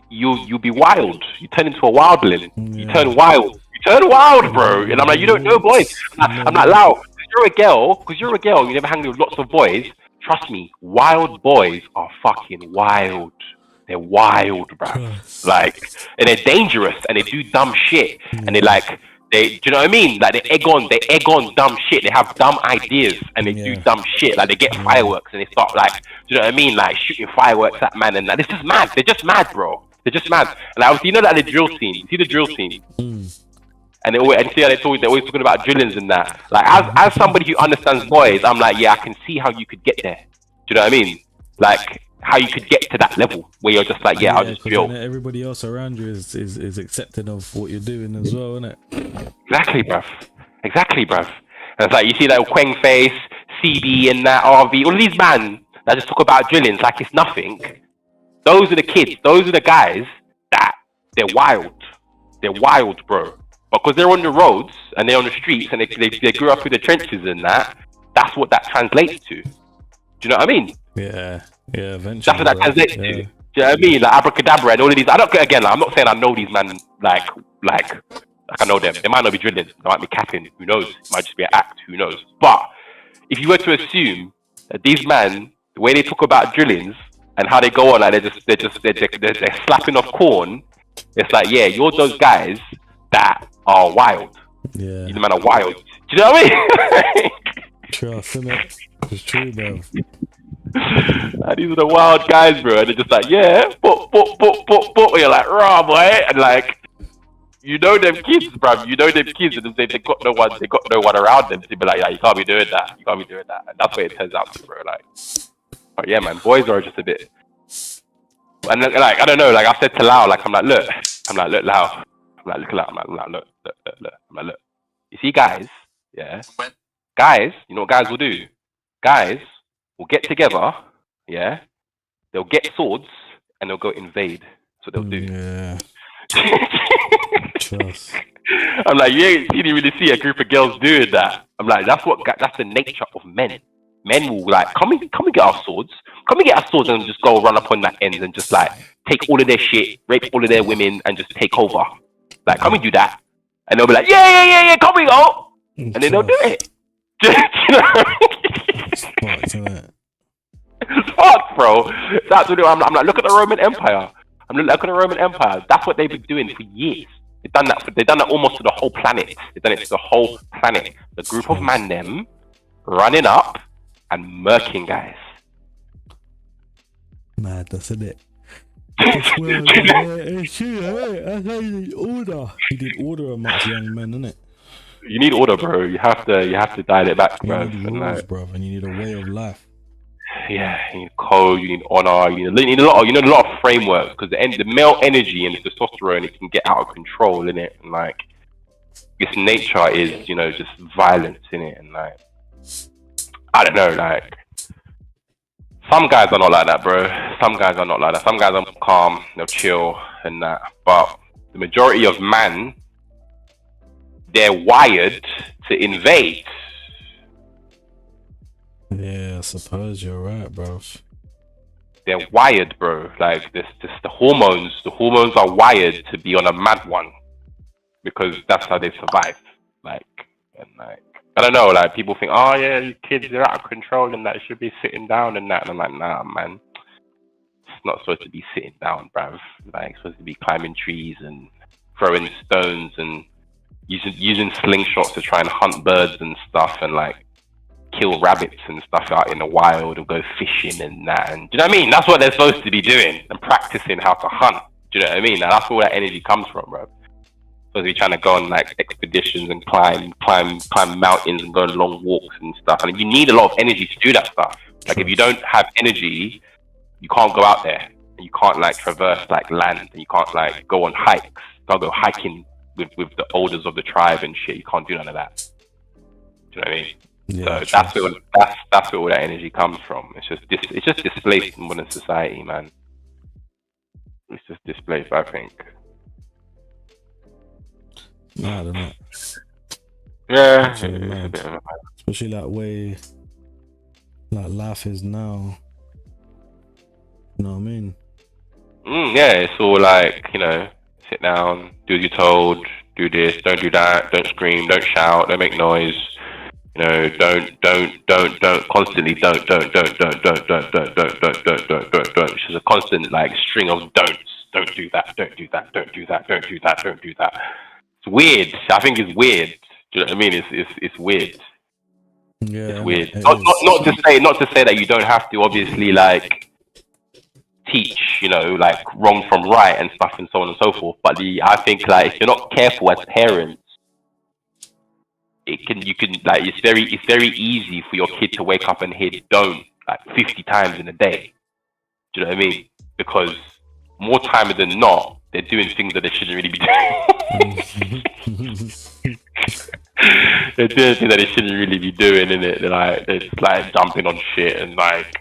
B: you'll be wild. You turn into a wildling. You turn wild. You turn wild, bro. And I'm like, you don't know boys. I'm like, Lau, because you're a girl, you never hang with lots of boys. Trust me, wild boys are fucking wild. They're wild, bro. Like, and they're dangerous and they do dumb shit. And do you know what I mean? Like they egg on dumb shit. They have dumb ideas and they do dumb shit. Like they get fireworks and they start like, do you know what I mean? Like shooting fireworks at man and that. It's just mad. They're just mad, bro. They're just mad. And obviously, you know that the drill scene. You see the drill scene. And see how they're always talking about drillings and that. Like as somebody who understands boys, I'm like, yeah, I can see how you could get there. Do you know what I mean? Like how you could get to that level where you're just like, I'll just drill.
A: Everybody else around you is accepting of what you're doing as well, isn't it?
B: Exactly, bruv. And it's like you see that Quang Face, CB, and that RV, all of these man that just talk about drillings like it's nothing. Those are the kids. Those are the guys that they're wild. They're wild, bro. Because they're on the roads and they're on the streets and they grew up in the trenches and that. That's what that translates to. Do you know what I mean?
A: Yeah, eventually.
B: That's what that translates to. Do you know what I mean? Like abracadabra and all of these. I'm not saying I know these men like I know them. They might not be drilling. They might be capping. Who knows? It might just be an act. Who knows? But if you were to assume these men, the way they talk about drillings and how they go on, like they're slapping off corn. It's like, yeah, you're those guys that are wild.
A: Yeah.
B: You man are wild. Do you know what I mean?
A: Trust, innit? It's true, bro.
B: And these are the wild guys, bro. And they're just like, yeah, but. You're like, raw boy, and like, you know them kids, bro. You know them kids, and they got no one around them to be like, yeah, you can't be doing that. You can't be doing that. And that's what it turns out to, bro. Like, but yeah, man, boys are just a bit. And like, I don't know. Like I said to Lau, like look, Lau. Look. You see, guys, yeah. Guys, you know what guys will do? Guys will get together, yeah. They'll get swords and they'll go invade. That's what they'll do.
A: Yeah. Trust.
B: I'm like, you didn't really see a group of girls doing that. I'm like, that's the nature of men. Men will like, come and get our swords. Come and get our swords and just go run up on that end and just like take all of their shit, rape all of their women, and just take over. Like, come and do that. And they'll be like, yeah, come we go. And then they'll do it. You know? It's fucked, bro. That's what I'm like, look at the Roman Empire. Look at the Roman Empire. That's what they've been doing for years. They've done that almost to the whole planet. They've done it to the whole planet. The group of man them running up and murking guys.
A: Mad, that's it. It's true, that's how you need order. You need order amongst young men, innit?
B: You need order, bro. You have to dial it back, bro.
A: You need rules, bro, and you need a way of life.
B: Yeah, you need code, you need honor, you need a lot of frameworks, because the male energy and the testosterone, it can get out of control, innit? And like, its nature is, just violence, innit? And like, I don't know, like, some guys are not like that, bro. Some guys are not like that. Some guys are calm, they'll chill and that. But the majority of man, they're wired to invade.
A: Yeah, I suppose you're right, bro.
B: They're wired, bro. Like this the hormones are wired to be on a mad one, because that's how they survive. Like, and like, I don't know, like people think, oh yeah, you kids, they're out of control and that should be sitting down and that. And I'm like, nah, man, it's not supposed to be sitting down, bruv. Like, it's supposed to be climbing trees and throwing stones and using slingshots to try and hunt birds and stuff, and like kill rabbits and stuff out in the wild, or go fishing and that. And do you know what I mean? That's what they're supposed to be doing, and practicing how to hunt. Do you know what I mean? And that's where all that energy comes from, bro. Supposed to be trying to go on like expeditions and climb mountains and go on long walks and stuff. And you need a lot of energy to do that stuff. Like, if you don't have energy, you can't go out there. And you can't like traverse like land, and you can't like go on hikes. You can't go hiking with the elders of the tribe and shit. You can't do none of that. Do you know what I mean? Yeah, so that's where all that energy comes from. It's just displaced in modern society, man. It's just displaced, I think.
A: Mad, isn't it?
B: Yeah.
A: Especially that way, like life is now. You know what I mean?
B: Yeah, it's all like, sit down, do as you're told, do this, don't do that, don't scream, don't shout, don't make noise. Don't constantly don't. It's just a constant like string of don'ts. Don't do that. Don't do that. Don't do that. Don't do that. Don't do that. It's weird. I think it's weird. Do you know what I mean? It's weird.
A: Yeah,
B: it's weird. Not to say that you don't have to obviously like teach, like wrong from right and stuff and so on and so forth. But I think like if you're not careful as parents, it's very easy for your kid to wake up and hear don't like 50 times in a day. Do you know what I mean? Because more time than not, they're doing things that they shouldn't really be doing. They're doing things that they shouldn't really be doing, innit? They're just like jumping on shit and like,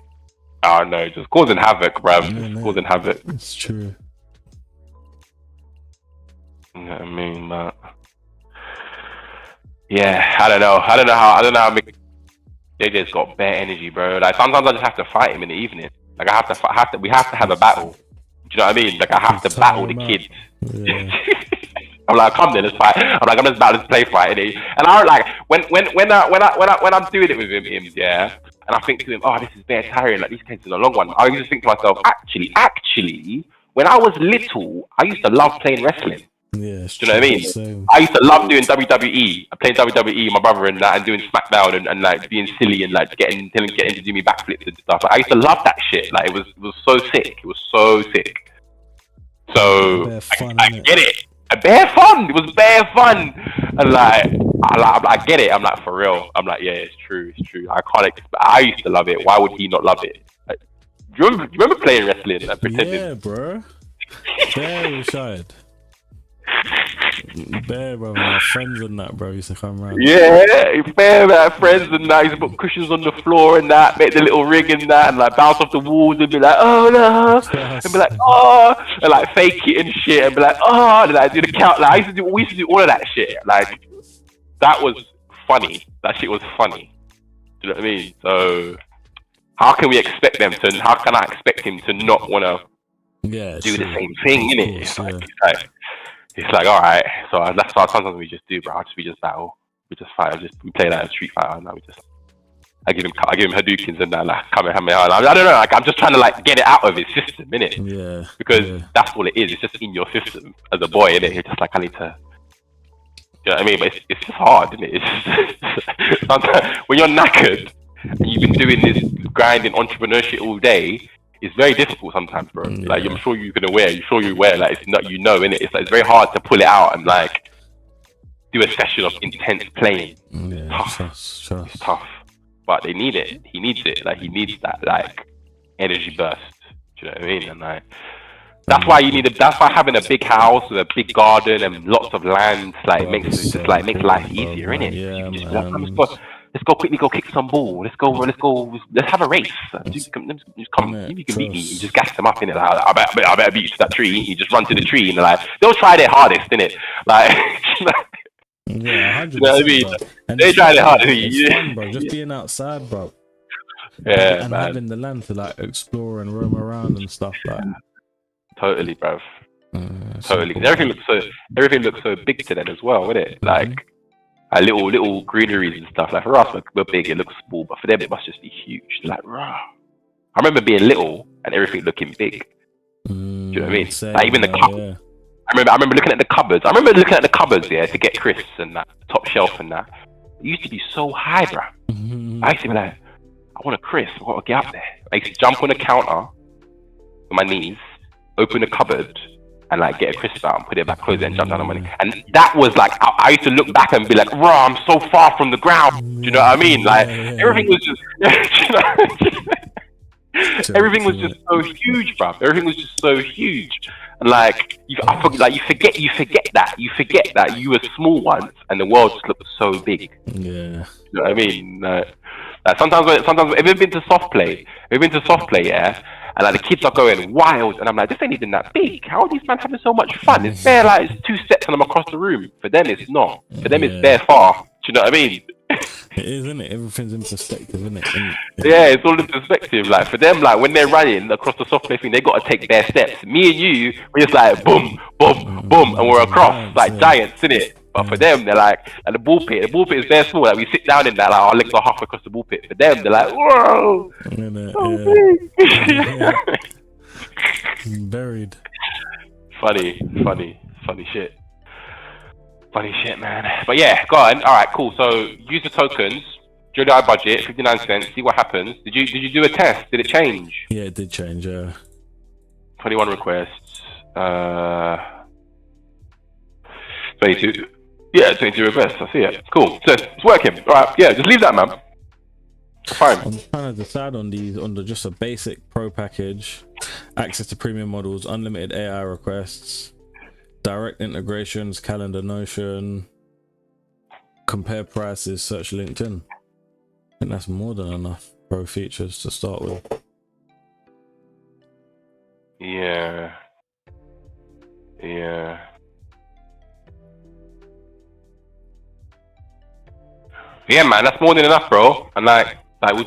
B: I don't know, just causing havoc, bruv. Causing havoc.
A: It's true.
B: You know what I mean, but yeah, I don't know how JJ's got bare energy, bro. Like sometimes I just have to fight him in the evening. Like we have to have a battle. Do you know what I mean? Like I have to battle the kids. Yeah. I'm like, come then, let's fight. I'm like, I'm just about to play fight, and I like when I'm doing it with him, yeah. and I think to him, oh, this is bare tiring. Like these cases are a long one. I used to think to myself, actually, when I was little, I used to love playing wrestling.
A: Yeah,
B: do you know what I mean?
A: Same.
B: I used to love doing WWE. I played WWE, my brother and that, and doing SmackDown and like being silly and like getting to do me backflips and stuff. Like, I used to love that shit. Like it was so sick. It was so sick. So I get it. Bare fun. It was bare fun. And like I get it. I'm like, for real. I'm like, yeah, it's true. It's true. I used to love it. Why would he not love it? Like, do you remember playing wrestling and pretending?
A: Yeah, bro. Very shy. Bear, bro, my friends and that, bro, used to come around.
B: Yeah, bear, man, friends and that. Used to put cushions on the floor and that, make the little rig and that, and like bounce off the walls and be like, oh no, and be like, oh, and like fake it and shit, and be like, oh, and like do the count. Like we used to do all of that shit. Like that was funny. That shit was funny. Do you know what I mean? So how can we expect them to? How can I expect him to not want to do the same thing? Innit? It's like, all right. So that's why sometimes we just do, bro. We just battle. We just fight. We play like a Street Fighter, and now I give him Hadoukens and that, like Kamehameha. I don't know. Like I'm just trying to like get it out of his system, innit?
A: Yeah.
B: Because that's all it is. It's just in your system as a boy, innit? You're just like, I need to. You know what I mean? But it's just hard, isn't it? It's just, sometimes when you're knackered and you've been doing this grinding entrepreneurship all day, it's very difficult sometimes, bro. Yeah. Like I'm sure you're aware. Like it's not, innit? It's like it's very hard to pull it out and like do a session of intense playing.
A: Yeah,
B: it's tough. But they need it. He needs it. Like he needs that like energy burst. Do you know what I mean? And like that's why having a big house with a big garden and lots of land makes life easier, innit?
A: Yeah,
B: let's go quickly kick some ball. Let's have a race. You can beat me. You just gas them up, innit? Like, I better beat you to that tree. You just run to the tree and like they'll try their hardest, innit? Like
A: yeah, 100%,
B: you know what I mean?
A: And
B: they try their hardest.
A: It's fun, bro. Just being outside, bro.
B: Yeah,
A: and
B: man.
A: having the land to like explore and roam around and stuff like.
B: Totally, bruv. Totally. Cool. Everything looks so big to them as well, isn't it? Like little greeneries and stuff. Like for us, we're big. It looks small, but for them, it must just be huge. Like, rah. I remember being little and everything looking big. Do you know what I mean? Like even the cupboards. Yeah. I remember looking at the cupboards. Yeah, to get crisps and that top shelf and that. It used to be so high, bro. I used to be like, I want a crisp. I got to get up there. I used to jump on the counter on my knees, open the cupboard, and like get a crisp out and put it back, close it, and jump down on my knee. And that was like, I used to look back and be like, "Raw, I'm so far from the ground." Do you know what I mean? Like everything was just, everything was just so huge, bro. Everything was just so huge, and like you forget that you were small once, and the world just looked so big.
A: Yeah,
B: you know what I mean? Like sometimes, have you been to soft play? Yeah. And like the kids are going wild, and I'm like, this ain't even that big. How are these men having so much fun? It's bare like it's 2 steps and I'm across the room. For them, it's not. For them, it's bare far. Do you know what I mean?
A: It is, isn't it? Everything's in perspective, isn't it?
B: Yeah, it's all in perspective. Like for them, like when they're running across the soft play thing, they got to take bare steps. Me and you, we're just like boom, boom, boom, and we're across like giants, innit? But for them, they're like, and the ball pit is very small. Like we sit down in that, like our legs are half across the ball pit. For them, they're like, whoa,
A: buried.
B: Funny shit, man. But yeah, go on. All right, cool. So use the tokens. During our budget, 59 cents. See what happens. Did you do a test? Did it change?
A: Yeah, it did change.
B: 21 requests. 22. Yeah, 22 requests. I see it. Cool. So it's working. All right. Yeah, just leave that, man. Fine.
A: I'm trying to decide on just a basic pro package, access to premium models, unlimited AI requests, direct integrations, calendar, Notion, compare prices, search LinkedIn. I think that's more than enough pro features to start with.
B: Yeah, man, that's more than enough, bro. And like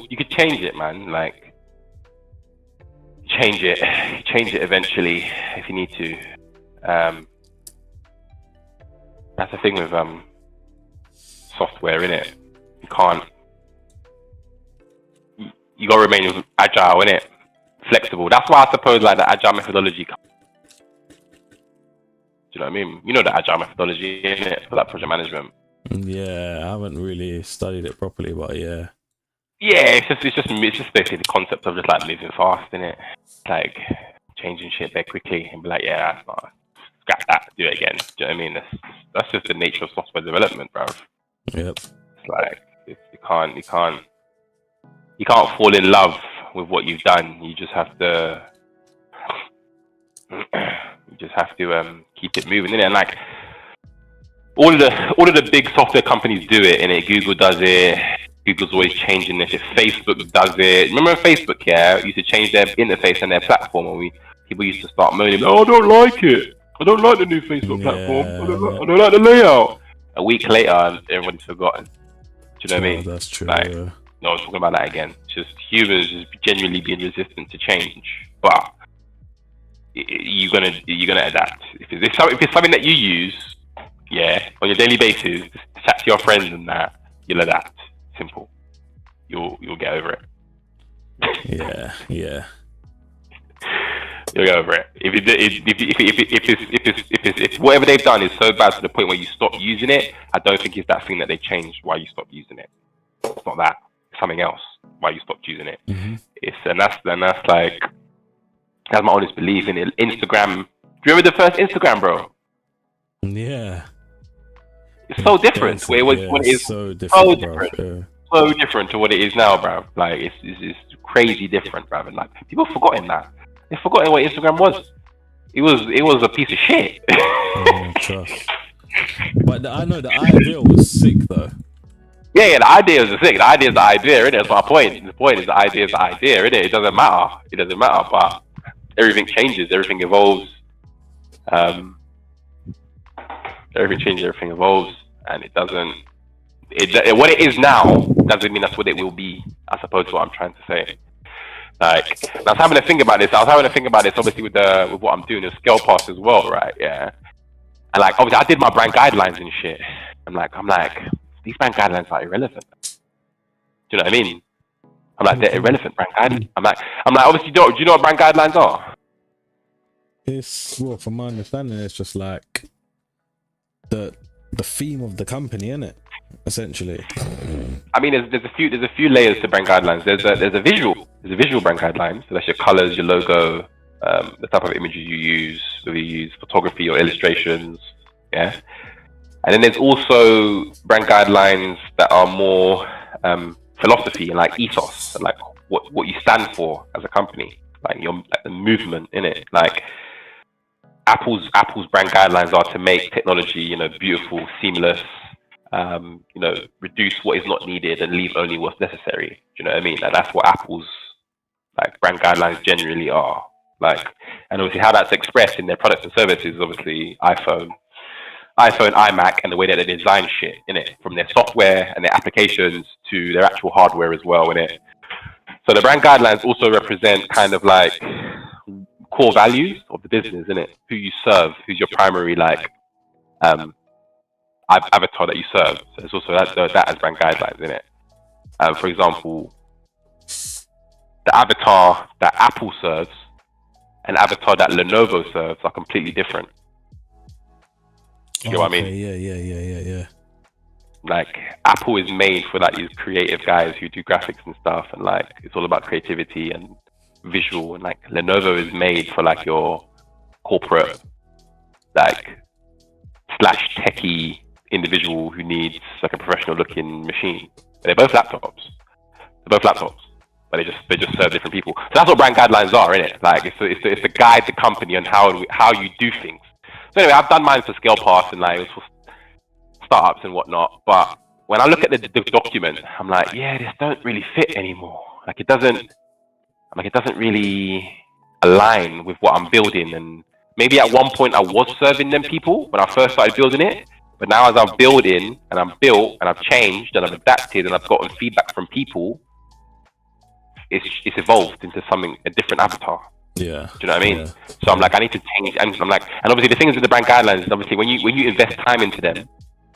B: you could change it, man. Like change it eventually if you need to. That's the thing with software, innit? You can't. you gotta remain agile, innit? Flexible. That's why I suppose like the agile methodology. Do you know what I mean? You know the agile methodology, innit? For like project management.
A: Yeah, I haven't really studied it properly, but yeah.
B: Yeah, it's just basically the concept of just like moving fast, innit? Like changing shit very quickly and be like, yeah, that's not, scrap that, do it again. Do you know what I mean? That's just the nature of software development, bro.
A: Yep.
B: It's like you can't fall in love with what you've done. You just have to keep it moving, innit? And like all of the big software companies do it, innit? Google does it. Google's always changing this. If Facebook does it, remember Facebook? Yeah, used to change their interface and their platform, and people used to start moaning, "Oh, I don't like it. I don't like the new Facebook platform. I don't like the layout." A week later, everyone's forgotten. Do you know what I mean?
A: That's true.
B: Like,
A: yeah.
B: No, I was talking about that again. It's just humans just genuinely being resistant to change, but you're gonna adapt. If it's something that you use, yeah, on your daily basis, just chat to your friends and that, you'll adapt. Simple. You'll get over it.
A: Yeah.
B: You'll get over it. If whatever they've done is so bad to the point where you stop using it, I don't think it's that thing that they changed why you stopped using it. It's not that. It's something else why you stopped using it.
A: Mm-hmm.
B: That's my honest belief in it. Instagram. Do you remember the first Instagram, bro?
A: Yeah.
B: It's so different.
A: It's,
B: Where it was
A: yeah,
B: what it is.
A: so different.
B: So different to what it is now, bro. Like it's crazy different, bro. And like people forgotten that. They've forgotten what Instagram was. It was a piece of shit.
A: Trust. But I know the idea was sick though.
B: Yeah, the idea is sick. The idea is the idea, innit? That's my point. The point is the idea is the idea, innit? It doesn't matter. But everything changes, everything evolves. Everything changes, everything evolves, and it doesn't. What it is now doesn't mean that's what it will be. I suppose what I'm trying to say. Like, I was having to think about this. Obviously with what I'm doing with Scale Pass as well, right? Yeah. And like, obviously, I did my brand guidelines and shit. I'm like, these brand guidelines are irrelevant. Do you know what I mean? I'm like, they're irrelevant brand guidelines. I'm like, obviously, do you know what brand guidelines are?
A: It's from my understanding, it's just like the theme of the company, innit? Essentially.
B: I mean, there's a few layers to brand guidelines. There's a visual brand guidelines. So that's your colors, your logo, the type of images you use, whether you use photography or illustrations, yeah. And then there's also brand guidelines that are more philosophy and like ethos, and like what you stand for as a company, like the movement in it. Like Apple's brand guidelines are to make technology, beautiful, seamless, reduce what is not needed and leave only what's necessary. Do you know what I mean? Like that's what Apple's like brand guidelines generally are. Like, and obviously how that's expressed in their products and services, obviously iPhone, iMac, and the way that they design shit in it, from their software and their applications to their actual hardware as well in it. So the brand guidelines also represent kind of like core values of the business, in it, who you serve, who's your primary like avatar that you serve. So it's also that as brand guidelines in it. For example, the avatar that Apple serves and avatar that Lenovo serves are completely different. You know what I mean?
A: Yeah.
B: Like Apple is made for like these creative guys who do graphics and stuff, and like it's all about creativity and visual, and like Lenovo is made for like your corporate like / techie individual who needs like a professional looking machine. They're both laptops, but they just serve different people. So that's what brand guidelines are, isn't it? Like it's to guide the company on how you do things. So anyway, I've done mine for Scale Pass and like it was for startups and whatnot. But when I look at the document, I'm like, yeah, this don't really fit anymore. Like it doesn't really align with what I'm building. And maybe at one point I was serving them people when I first started building it. But now as I'm building and I'm built and I've changed and I've adapted and I've gotten feedback from people, it's evolved into a different avatar.
A: Yeah.
B: Do you know what I mean?
A: Yeah.
B: So I'm like, I need to change, and I'm like, and obviously the things with the brand guidelines is obviously when you invest time into them,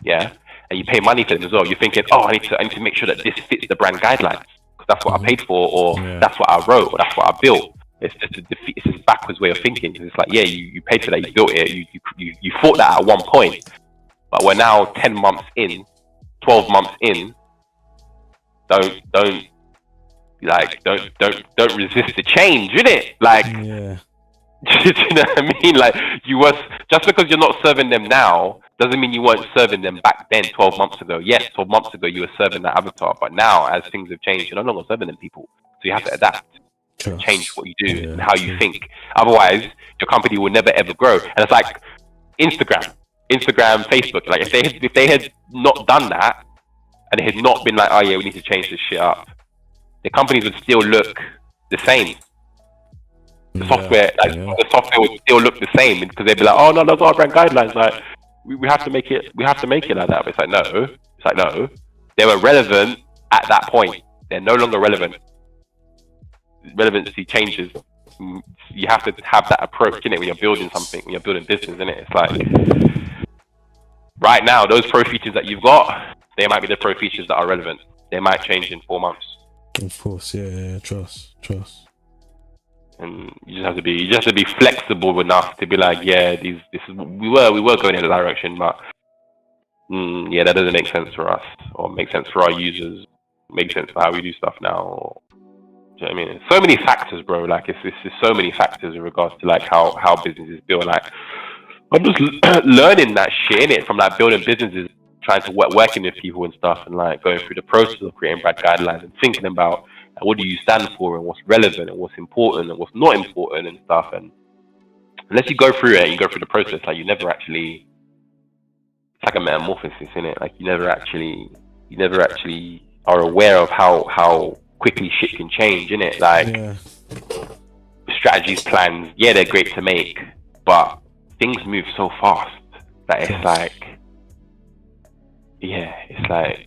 B: yeah, and you pay money for them as well, you're thinking, oh, I need to make sure that this fits the brand guidelines. that's what I paid for, or that's what I wrote, or that's what I built. It's just it's this backwards way of thinking. It's like, yeah, you paid for that, you built it, you thought that at one point, but we're now 10 months in, 12 months in. Don't resist the change, innit? Like,
A: Yeah.
B: do you know what I mean? Like, just because you're not serving them now doesn't mean you weren't serving them back then 12 months ago. Yes, 12 months ago you were serving that avatar, but now as things have changed, you're no longer serving them people. So you have to adapt, change what you do and how you think. Otherwise, your company will never ever grow. And it's like Instagram, Facebook. Like if they had not done that, and it had not been like, oh yeah, we need to change this shit up, the companies would still look the same. The software would still look the same, because they'd be like, oh no, those are our brand guidelines. Like we have to make it like that. But it's like no, they were relevant at that point. They're no longer relevant. Relevancy changes. You have to have that approach, innit, when you're building something, when you're building business, innit? It's like right now, those pro features that you've got, they might be the pro features that are relevant. They might change in 4 months.
A: Of course, yeah. Trust.
B: And you just have to be flexible enough to be like, yeah, we were going in that direction, but yeah, that doesn't make sense for us, or make sense for our users, make sense for how we do stuff now. Or, do you know what I mean? It's so many factors, bro. Like it's so many factors in regards to like how business is built. Like I'm just learning that shit, innit, from like building businesses, trying to working with people and stuff, and like going through the process of creating brand guidelines and thinking about what do you stand for and what's relevant and what's important and what's not important and stuff. And unless you go through it and you go through the process, like you never actually, it's like a metamorphosis, innit? Like you never actually are aware of how quickly shit can change, innit? Like strategies, plans, yeah, they're great to make, but things move so fast that it's like, yeah, it's like,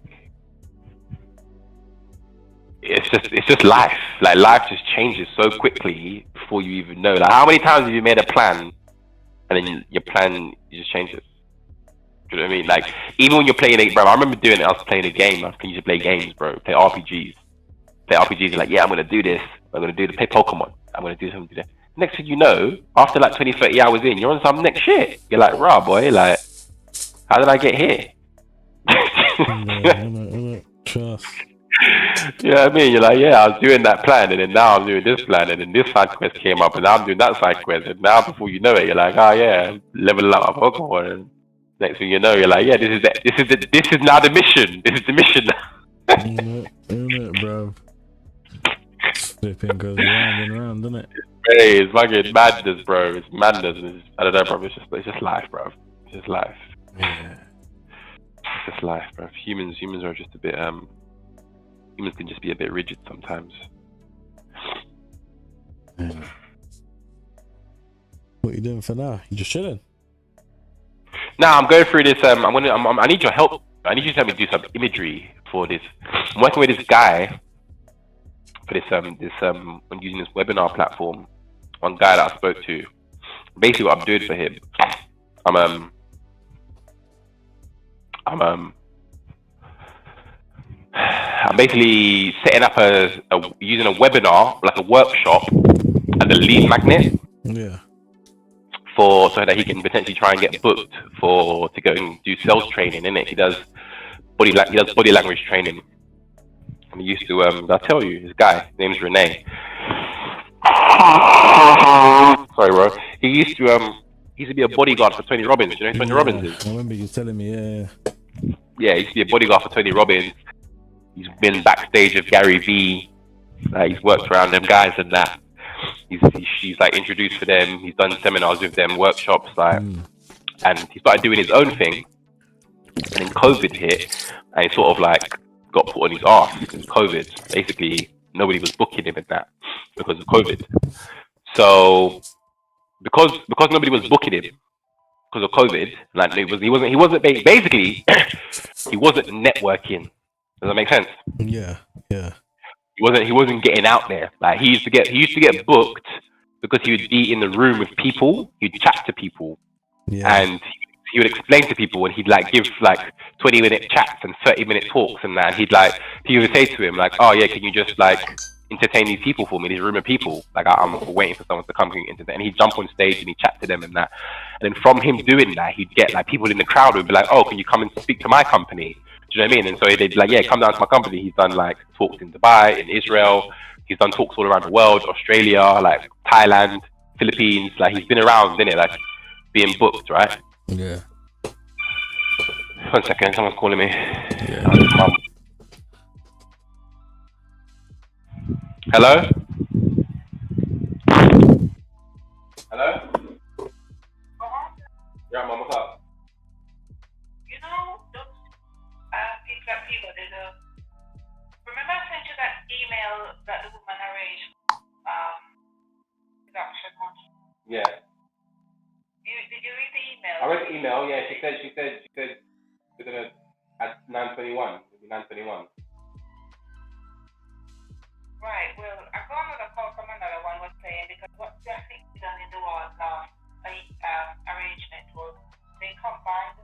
B: it's just life. Like life just changes so quickly before you even know. Like how many times have you made a plan and then your plan just changes? Do you know what I mean? Like even when you're playing a, bro, I remember doing it. I was playing a game. I used to play games, bro. Play RPGs. Like, yeah, I'm gonna do this. I'm gonna play Pokemon. I'm gonna do something. Next thing you know, after like 20, 30 hours in, you're on some next shit. You're like, rah, boy. Like, how did I get here?
A: Trust.
B: You know what I mean? You're like, yeah, I was doing that plan, and then now I'm doing this plan, and then this side quest came up, and now I'm doing that side quest, and now before you know it, you're like, oh yeah, level up my Pokemon, and next thing you know, you're like, yeah, this is now the mission. This is the mission now.
A: Isn't it, bro? Flipping goes round and round, doesn't it?
B: Hey, it's fucking madness, bro. It's madness. I don't know, bro. It's just life, bro. It's just life.
A: Yeah.
B: It's just life, bro. Humans are just a bit humans can just be a bit rigid sometimes.
A: Yeah. What are you doing for now? You just chilling?
B: Nah, I'm going through this. I need your help. I need you to help me do some imagery for this. I'm working with this guy for this. I'm using this webinar platform. One guy that I spoke to. Basically, what I'm doing for him, I'm basically setting up using a webinar, like a workshop, as a lead magnet.
A: Yeah.
B: So that he can potentially try and get booked to go and do sales training, innit? He does body language training. And he used to I'll tell you, this guy, his name's Renee. Sorry, bro. He used to be a bodyguard for Tony Robbins. You know who Tony Robbins is?
A: I remember you telling me, yeah.
B: Yeah, he used to be a bodyguard for Tony Robbins. He's been backstage of Gary Vee. He's worked around them guys and that. He's like introduced for them. He's done seminars with them, workshops, and he started doing his own thing. And then COVID hit, and he sort of like got put on his arse because COVID. Basically, nobody was booking him in that because of COVID. So because nobody was booking him because of COVID, like he wasn't basically he wasn't networking. Does that make sense?
A: Yeah.
B: He wasn't getting out there. Like he used to get booked because he would be in the room with people, he'd chat to people, and he would explain to people, and he'd like give like 20-minute chats and 30-minute talks and that. And he'd like, people would say to him like, "Oh yeah, can you just like entertain these people for me, these room of people? Like I'm waiting for someone to come and entertain." And he'd jump on stage and he'd chat to them and that. And then from him doing that, he'd get like people in the crowd would be like, "Oh, can you come and speak to my company?" Do you know what I mean? And so they'd be like, "Yeah, come down to my company." He's done like talks in Dubai, in Israel. He's done talks all around the world, Australia, like Thailand, Philippines. Like he's been around, innit? Like being booked, right?
A: Yeah.
B: 1 second, someone's calling me.
A: Yeah.
B: Mum. Hello? Hello? Yeah, Mum, what's up?
D: You know, those people, remember I sent you that email that the woman arranged production on?
B: Yeah.
D: Did you read the email?
B: I read the email, yeah, she said we're gonna at 9:21. It'll be 9:21.
D: Right, well, I got another call from another one was saying because what they think done in the last arrangement was they combined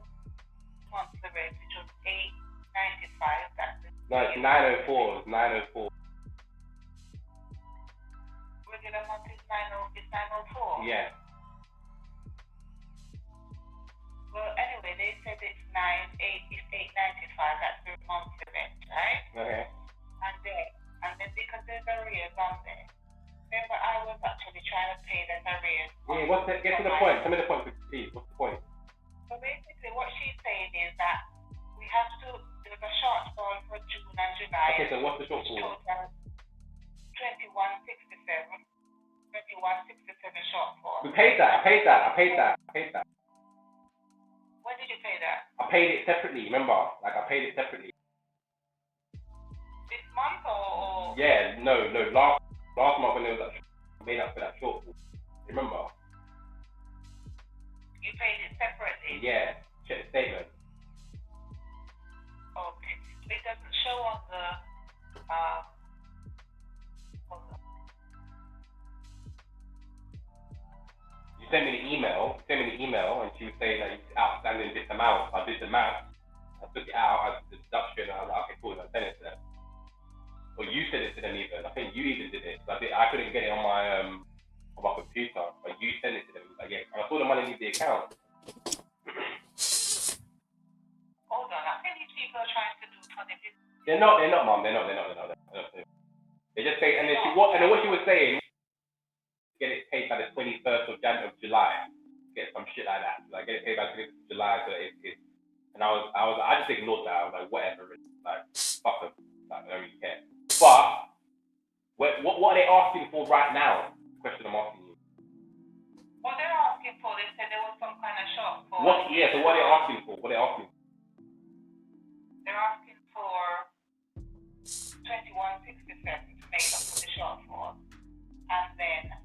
D: monthly rate, which was $8.95. That's it.
B: No, it's 9:04. It's 9:04.
D: Regular month is 904.
B: Yeah.
D: Well, anyway, they said it's 8.95. That's the monthly rate, right?
B: Okay.
D: And then because there's arrears on there. Remember, I was actually trying to pay that arrears.
B: Yeah. Get to the point. Tell me the point, please. What's the point?
D: So basically, what she's saying is that we have to. There's a shortfall for June and July.
B: Okay, so what's the shortfall?
D: Total 2167. 2167 shortfall.
B: We paid that. I paid that.
D: When did you pay that?
B: I paid it separately. Remember? Like I paid it separately.
D: This month or?
B: Yeah. No. Last month when there was that made up for that shortfall. Remember?
D: You paid it separately?
B: Yeah. Check the statement.
D: Okay. It doesn't show on the
B: You sent me the email, and she was saying that it's outstanding this amount. I did the math, I took it out as the deduction, and I was like, okay, cool, I sent it to them. Or you sent it to them even. I think you even did it. I couldn't get it on my computer, but you sent it to them. Like, yeah, and I saw the money leave the account.
D: Hold on, I think these people are trying to do funny business.
B: They're not, Mum. They're not. They just say, and then what she was saying, get it paid by the 21st of July. Get some shit like that. Like get it paid by the 21st of July. So and I just ignored that. I was like, whatever. Like fuck them. Like I don't really care. But what are they asking for right now? Question I'm asking you.
D: What they're asking for, they said there was some kind of shortfall.
B: So what are they asking for?
D: They're asking for 2167 to make up for the shortfall, and then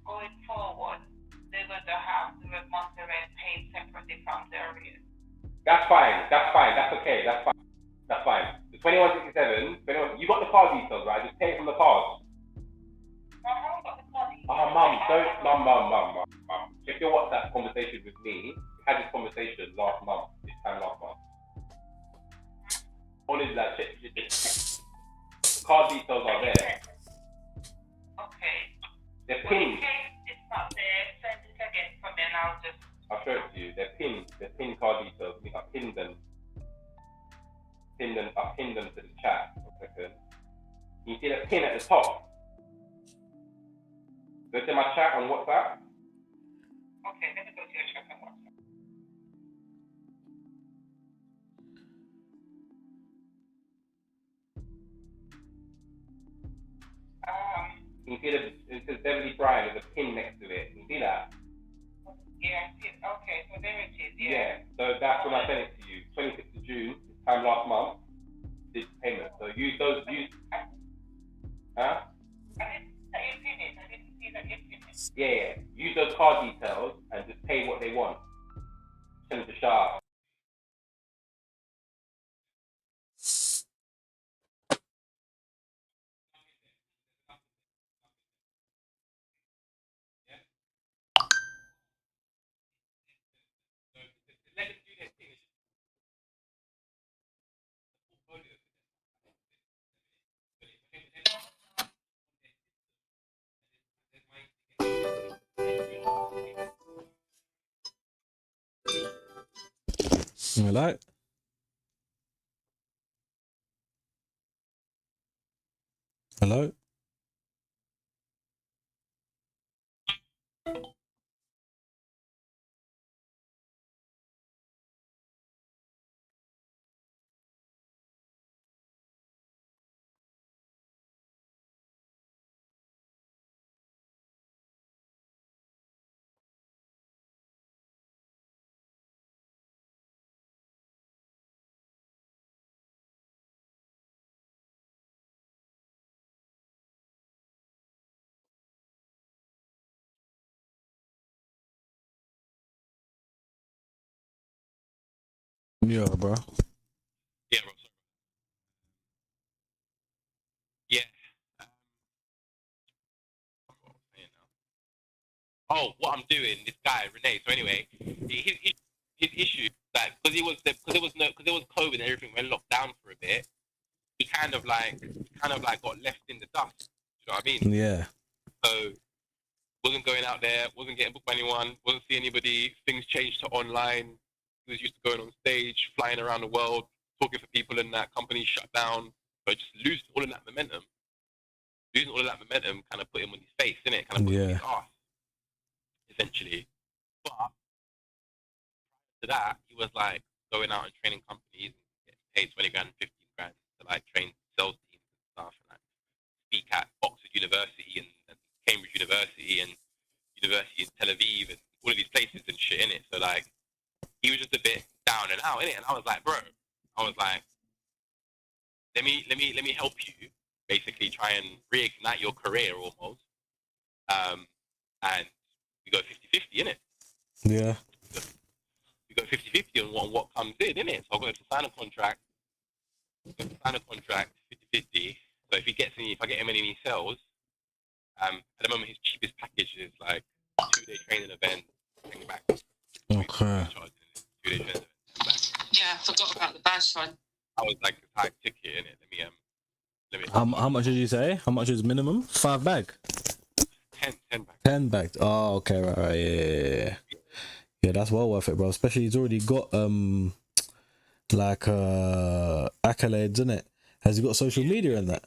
D: going forward, they're going to have the monthly rent paid separately from their arrears.
B: That's fine. That's okay. That's fine. The 2167, you got the card details, right? Just pay it from the card.
D: I haven't got the money.
B: Mum. Check your WhatsApp conversation with me. We had this conversation this time last month. All is that shit. The card details are there.
D: Okay.
B: They're
D: Well,
B: pinned.
D: in case it's not there, send it again for me and
B: I'll show it to you. They're pinned. They're pinned card details. I pinned them. I pinned them to the chat. 1 second. You see the pin at the top? Go to my chat on WhatsApp.
D: Okay, let me go to your chat on WhatsApp.
B: You see it says Beverly Bryan. There's a pin next to it. You see that?
D: Yeah, okay, so there it is.
B: Yeah. So that's when I sent it to you. 26th of June, this time last month. This payment. So use those. Huh?
D: I didn't see that you pinned it.
B: Yeah. Use those card details and just pay what they want. Send it to Shah.
A: Hello? Hello? Yeah, bro.
E: Yeah, bro. Sorry. Yeah. Um, what am I saying now? Oh, what I'm doing, this guy Renee. So anyway, his issue that because there was COVID and everything went locked down for a bit. He kind of like got left in the dust. You know what I mean?
A: Yeah.
E: So wasn't going out there, wasn't getting booked by anyone, wasn't seeing anybody. Things changed to online. He was used to going on stage, flying around the world, talking for people, and that company shut down. So just losing all of that momentum. Kind of put him on his face, innit? Kind of put him on his ass, essentially. But to that, he was like going out and training companies and getting paid 20 grand, 15 grand to like train sales teams and stuff, and like speak at Oxford University and Cambridge University and University in Tel Aviv and all of these places and shit in it. So like he was just a bit down and out in it, and I was like, bro, let me help you basically try and reignite your career almost. And we go 50-50 in it.
A: Yeah.
E: We go 50-50 on what comes in it. So I'm going to sign a contract. 50-50. So if I get him any sales, at the moment his cheapest package is like 2-day training event, bring it back.
A: Okay.
E: 2-day training event.
F: Yeah, I forgot about the badge one.
E: I was like a high ticket in it. Let me.
A: How much did you say? How much is minimum? 5 bag?
E: 10 back.
A: 10 bags. Oh, okay, right, yeah. Yeah, that's well worth it, bro. Especially he's already got like accolades in it. Has he got social media in that?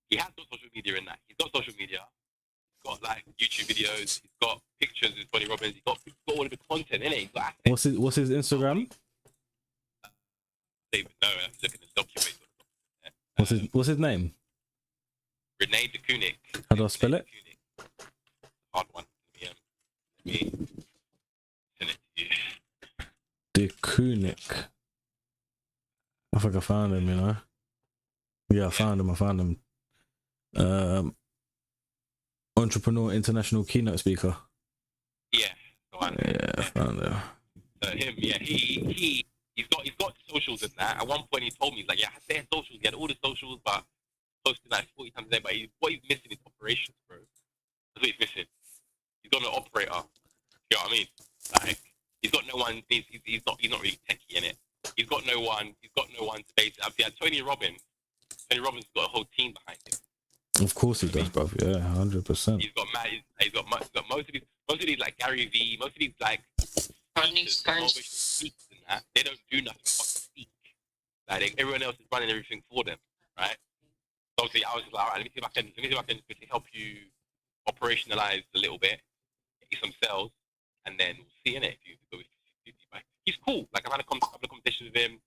E: He has got social media in that. He's got social media. He's got like YouTube videos. He's got pictures with Tony Robbins. He's got all of the content in it. He's got assets.
A: What's his Instagram?
E: David, no, I'm looking at the document.
A: What's his name?
E: Renee de Koonik.
A: How do I spell it?
E: Hard one. Let me send it to you.
A: De Koonik. I think I found him, you know. Yeah, I found him. Entrepreneur international keynote speaker.
E: Yeah.
A: Yeah, I found him.
E: Him, yeah, he's got socials in that. At one point he told me, he's like, yeah, I had their socials, he had all the socials, but posted like 40 times a day. But what he's missing is operations, bro. That's what he's missing. He's got no operator. You know what I mean? Like he's got no one. He's not really techie in it. He's got no one to base it up. Yeah, Tony Robbins has got a whole team behind him.
A: Of course he does, bro. Yeah, 100%.
E: He's got most of these like Gary V, most of these like speakers and that, they don't do nothing but speak. Like everyone else is running everything for them, right? So obviously, I was just like, all right, let me see if I can quickly help you operationalize a little bit, get you some sales, and then we'll see in it if you go with 50. But he's cool. Like I've had a couple of conversations with him.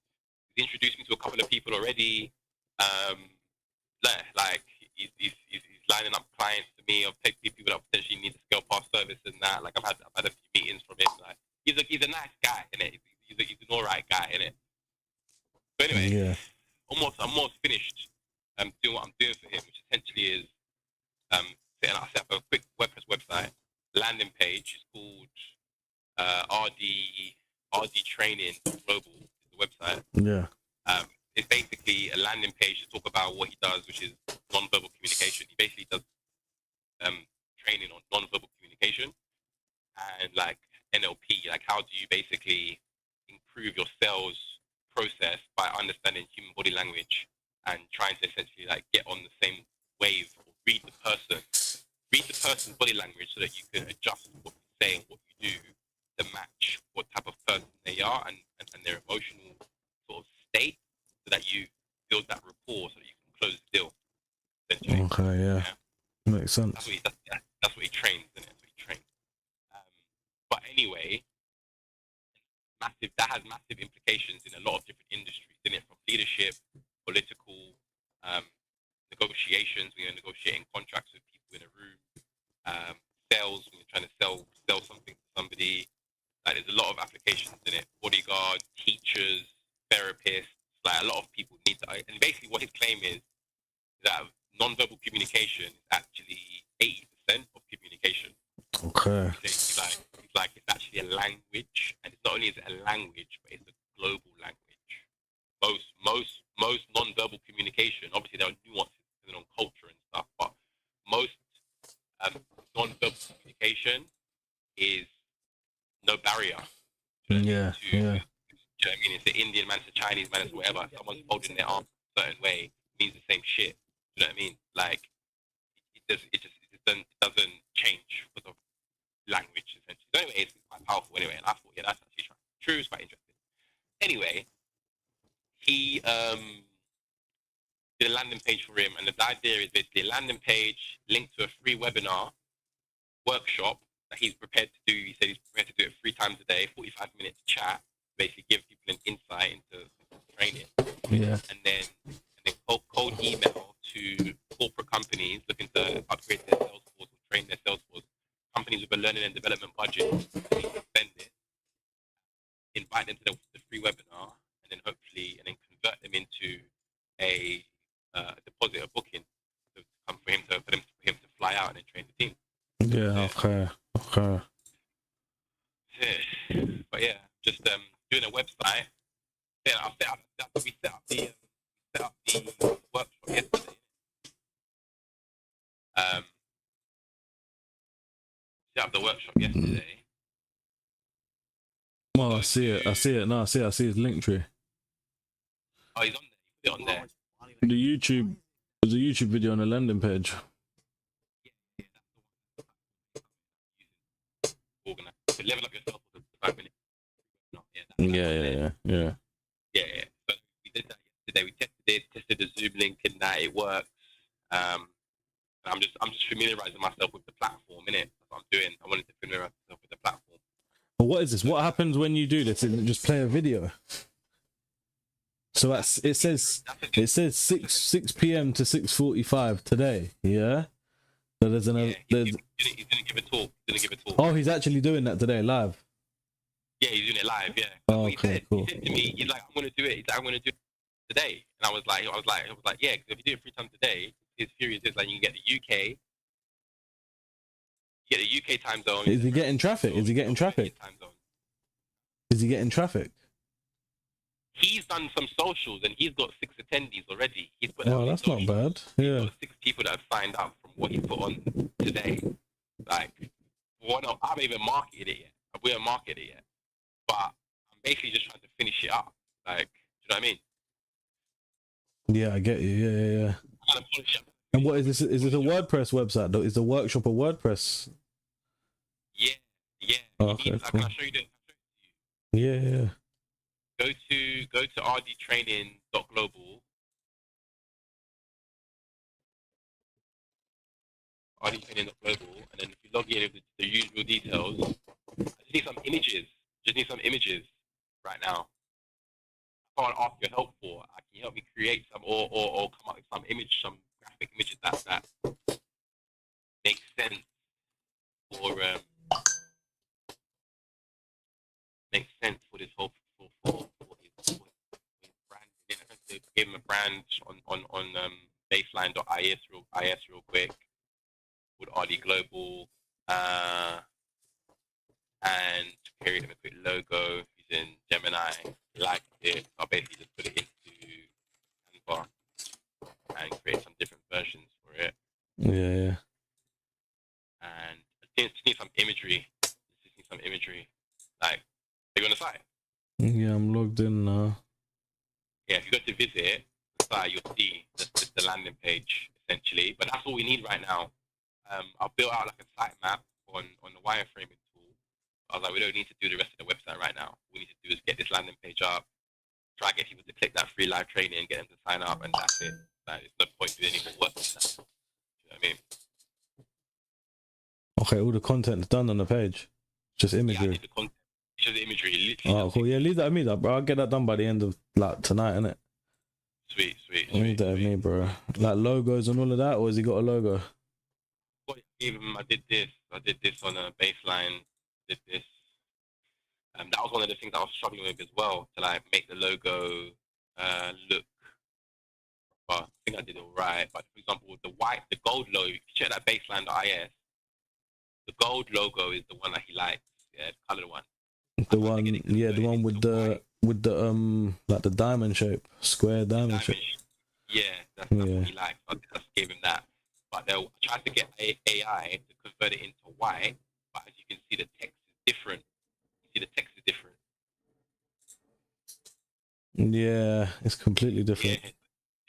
E: He's introduced me to a couple of people already. Like he's lining up clients to me. I've taken people that potentially need a scale pass service and that. Like I've had a few meetings from him. Like he's a nice guy, innit? He's an alright guy, innit? But anyway,
A: Yeah.
E: I'm almost finished doing what I'm doing for him, which essentially is setting up a quick WordPress website landing page. It's called RD Training Global is the website.
A: Yeah.
E: It's basically a landing page to talk about what he does, which is non-verbal communication. He basically does training on non-verbal communication and like NLP, like how do you basically improve your sales process by understanding human body language and trying to essentially like get on the same wave or read the person's body language so that you can adjust what you say and what you do to match what type of person they are and their emotional sort of state, so that you build that rapport so that you can close the deal. Essentially.
A: Okay, yeah. Makes sense.
E: That's what he trains, isn't it? That's what he trains. But anyway, that has massive implications in a lot of different industries, isn't it? From leadership, political, negotiations when you're negotiating contracts with people in a room, sales when you're trying to sell something to somebody. Like, there's a lot of applications in it. Bodyguards, teachers, therapists. Like, a lot of people need to. And basically, what his claim is that non-verbal communication is actually 80% of communication.
A: Okay.
E: He's like it's actually a language, and it's not only is it a language, but it's a global language. Most non-verbal communication, obviously there are nuances depending on culture and stuff, but most non-verbal communication is no barrier.
A: Yeah, yeah.
E: You know what I mean? It's the Indian man, it's the Chinese man, it's whatever. Someone's holding their arm a certain way means the same shit. You know what I mean? Like, it doesn't change because of language, essentially. So anyway, it's quite powerful anyway, and I thought, yeah, that's actually true. It's quite interesting. Anyway, he did a landing page for him, and the idea is basically a landing page linked to a free webinar workshop that he's prepared to do. He said he's prepared to do it 3 times a day, 45-minute chat, basically give people an insight into training.
A: Yeah.
E: And then cold email to corporate companies looking to upgrade their sales force or train their sales force. Companies with a learning and development budget spend it. Invite them to the free webinar, and then convert them into a deposit, a booking, to come for him to fly out and then train the team.
A: Yeah. Okay.
E: But yeah, just doing a website. Yeah, we set up the workshop yesterday. Set up the workshop yesterday.
A: Well, I see it now. I see his link tree.
E: Oh, he's on there. You put it on there.
A: There's a YouTube video on the landing page.
E: Organize. So level up yourself for the 5 minutes. No,
A: Yeah.
E: Yeah. So we did that yesterday. We tested the Zoom link, and that it works. I'm just familiarizing myself with the platform, innit? That's what I'm doing. I wanted to familiarize myself with the platform.
A: But what is this? What happens when you do this? Is it just play a video? So it says 6 p.m. to 6:45 today. Yeah. So there's
E: He's gonna give a talk.
A: Oh, he's actually doing that today live.
E: Yeah, he's doing it live. Yeah.
A: Oh,
E: He
A: okay,
E: said,
A: cool.
E: He said to me, he's like, I'm gonna do it. He's like, I'm gonna do it today. And I was like, yeah, because if you do it 3 times a day, his theory is like you can get the UK. You get the UK time zone.
A: Is he getting traffic? Is he getting traffic?
E: Time zone.
A: Is he getting traffic?
E: He's done some socials and he's got 6 attendees already. He's put
A: Oh, that's not bad. Yeah.
E: He's got 6 people that have signed up from what he put on today. Like, I haven't even marketed it yet. We haven't marketed it yet. But I'm basically just trying to finish it up. Like, do you know what I mean?
A: Yeah, I get you. Yeah. And what is this? Is it a WordPress website though? Is the workshop a WordPress?
E: Yeah.
A: Oh, okay, cool.
E: Can I show you this?
A: Yeah.
E: Go to rdtraining.global. rdtraining.global, and then if you log in with the usual details, I just need some images right now. I can't ask your help for. Can you help me create some or come up with some graphic images that make sense for this whole for his brand. I'm going to give him a brand on baseline.is real quick with RD Global and create him a quick logo using Gemini. Like it, I'll basically just put it into Canva and create some different versions for it.
A: Yeah.
E: And I just need some imagery. Like, are you on the site?
A: Yeah, I'm logged in now.
E: Yeah, if you go to visit the site, you'll see just the landing page essentially. But that's all we need right now. I've built out like a site map on the wireframing tool I was like, we don't need to do the rest of the website right now. What we need to do is get this landing page up, try to get people to click that free live training and get them to sign up, and that's it. Like, there's no point doing any more work than that. You know what I mean?
A: Okay, all the content's done on the page. Just
E: Yeah, I
A: imagery.
E: need the content. It's just the imagery. Literally.
A: Oh, cool. Yeah, leave that to me, though, bro. I'll get that done by the end of like tonight, innit?
E: Sweet.
A: Leave that to me, bro. Like logos and all of that, or has he got a logo?
E: Even I did this on a baseline. Did this. That was one of the things I was struggling with as well, to like make the logo look. Well, I think I did it all right. But for example, with the gold logo, if you check that baseline.is, the gold logo is the one that he likes. Yeah, the colored one.
A: The one, yeah, the one with the like the diamond shape, square diamond shape.
E: Yeah, that's what he likes. I just gave him that. But they'll try to get AI to convert it into white. But as you can see, the text is different.
A: Yeah, it's completely different.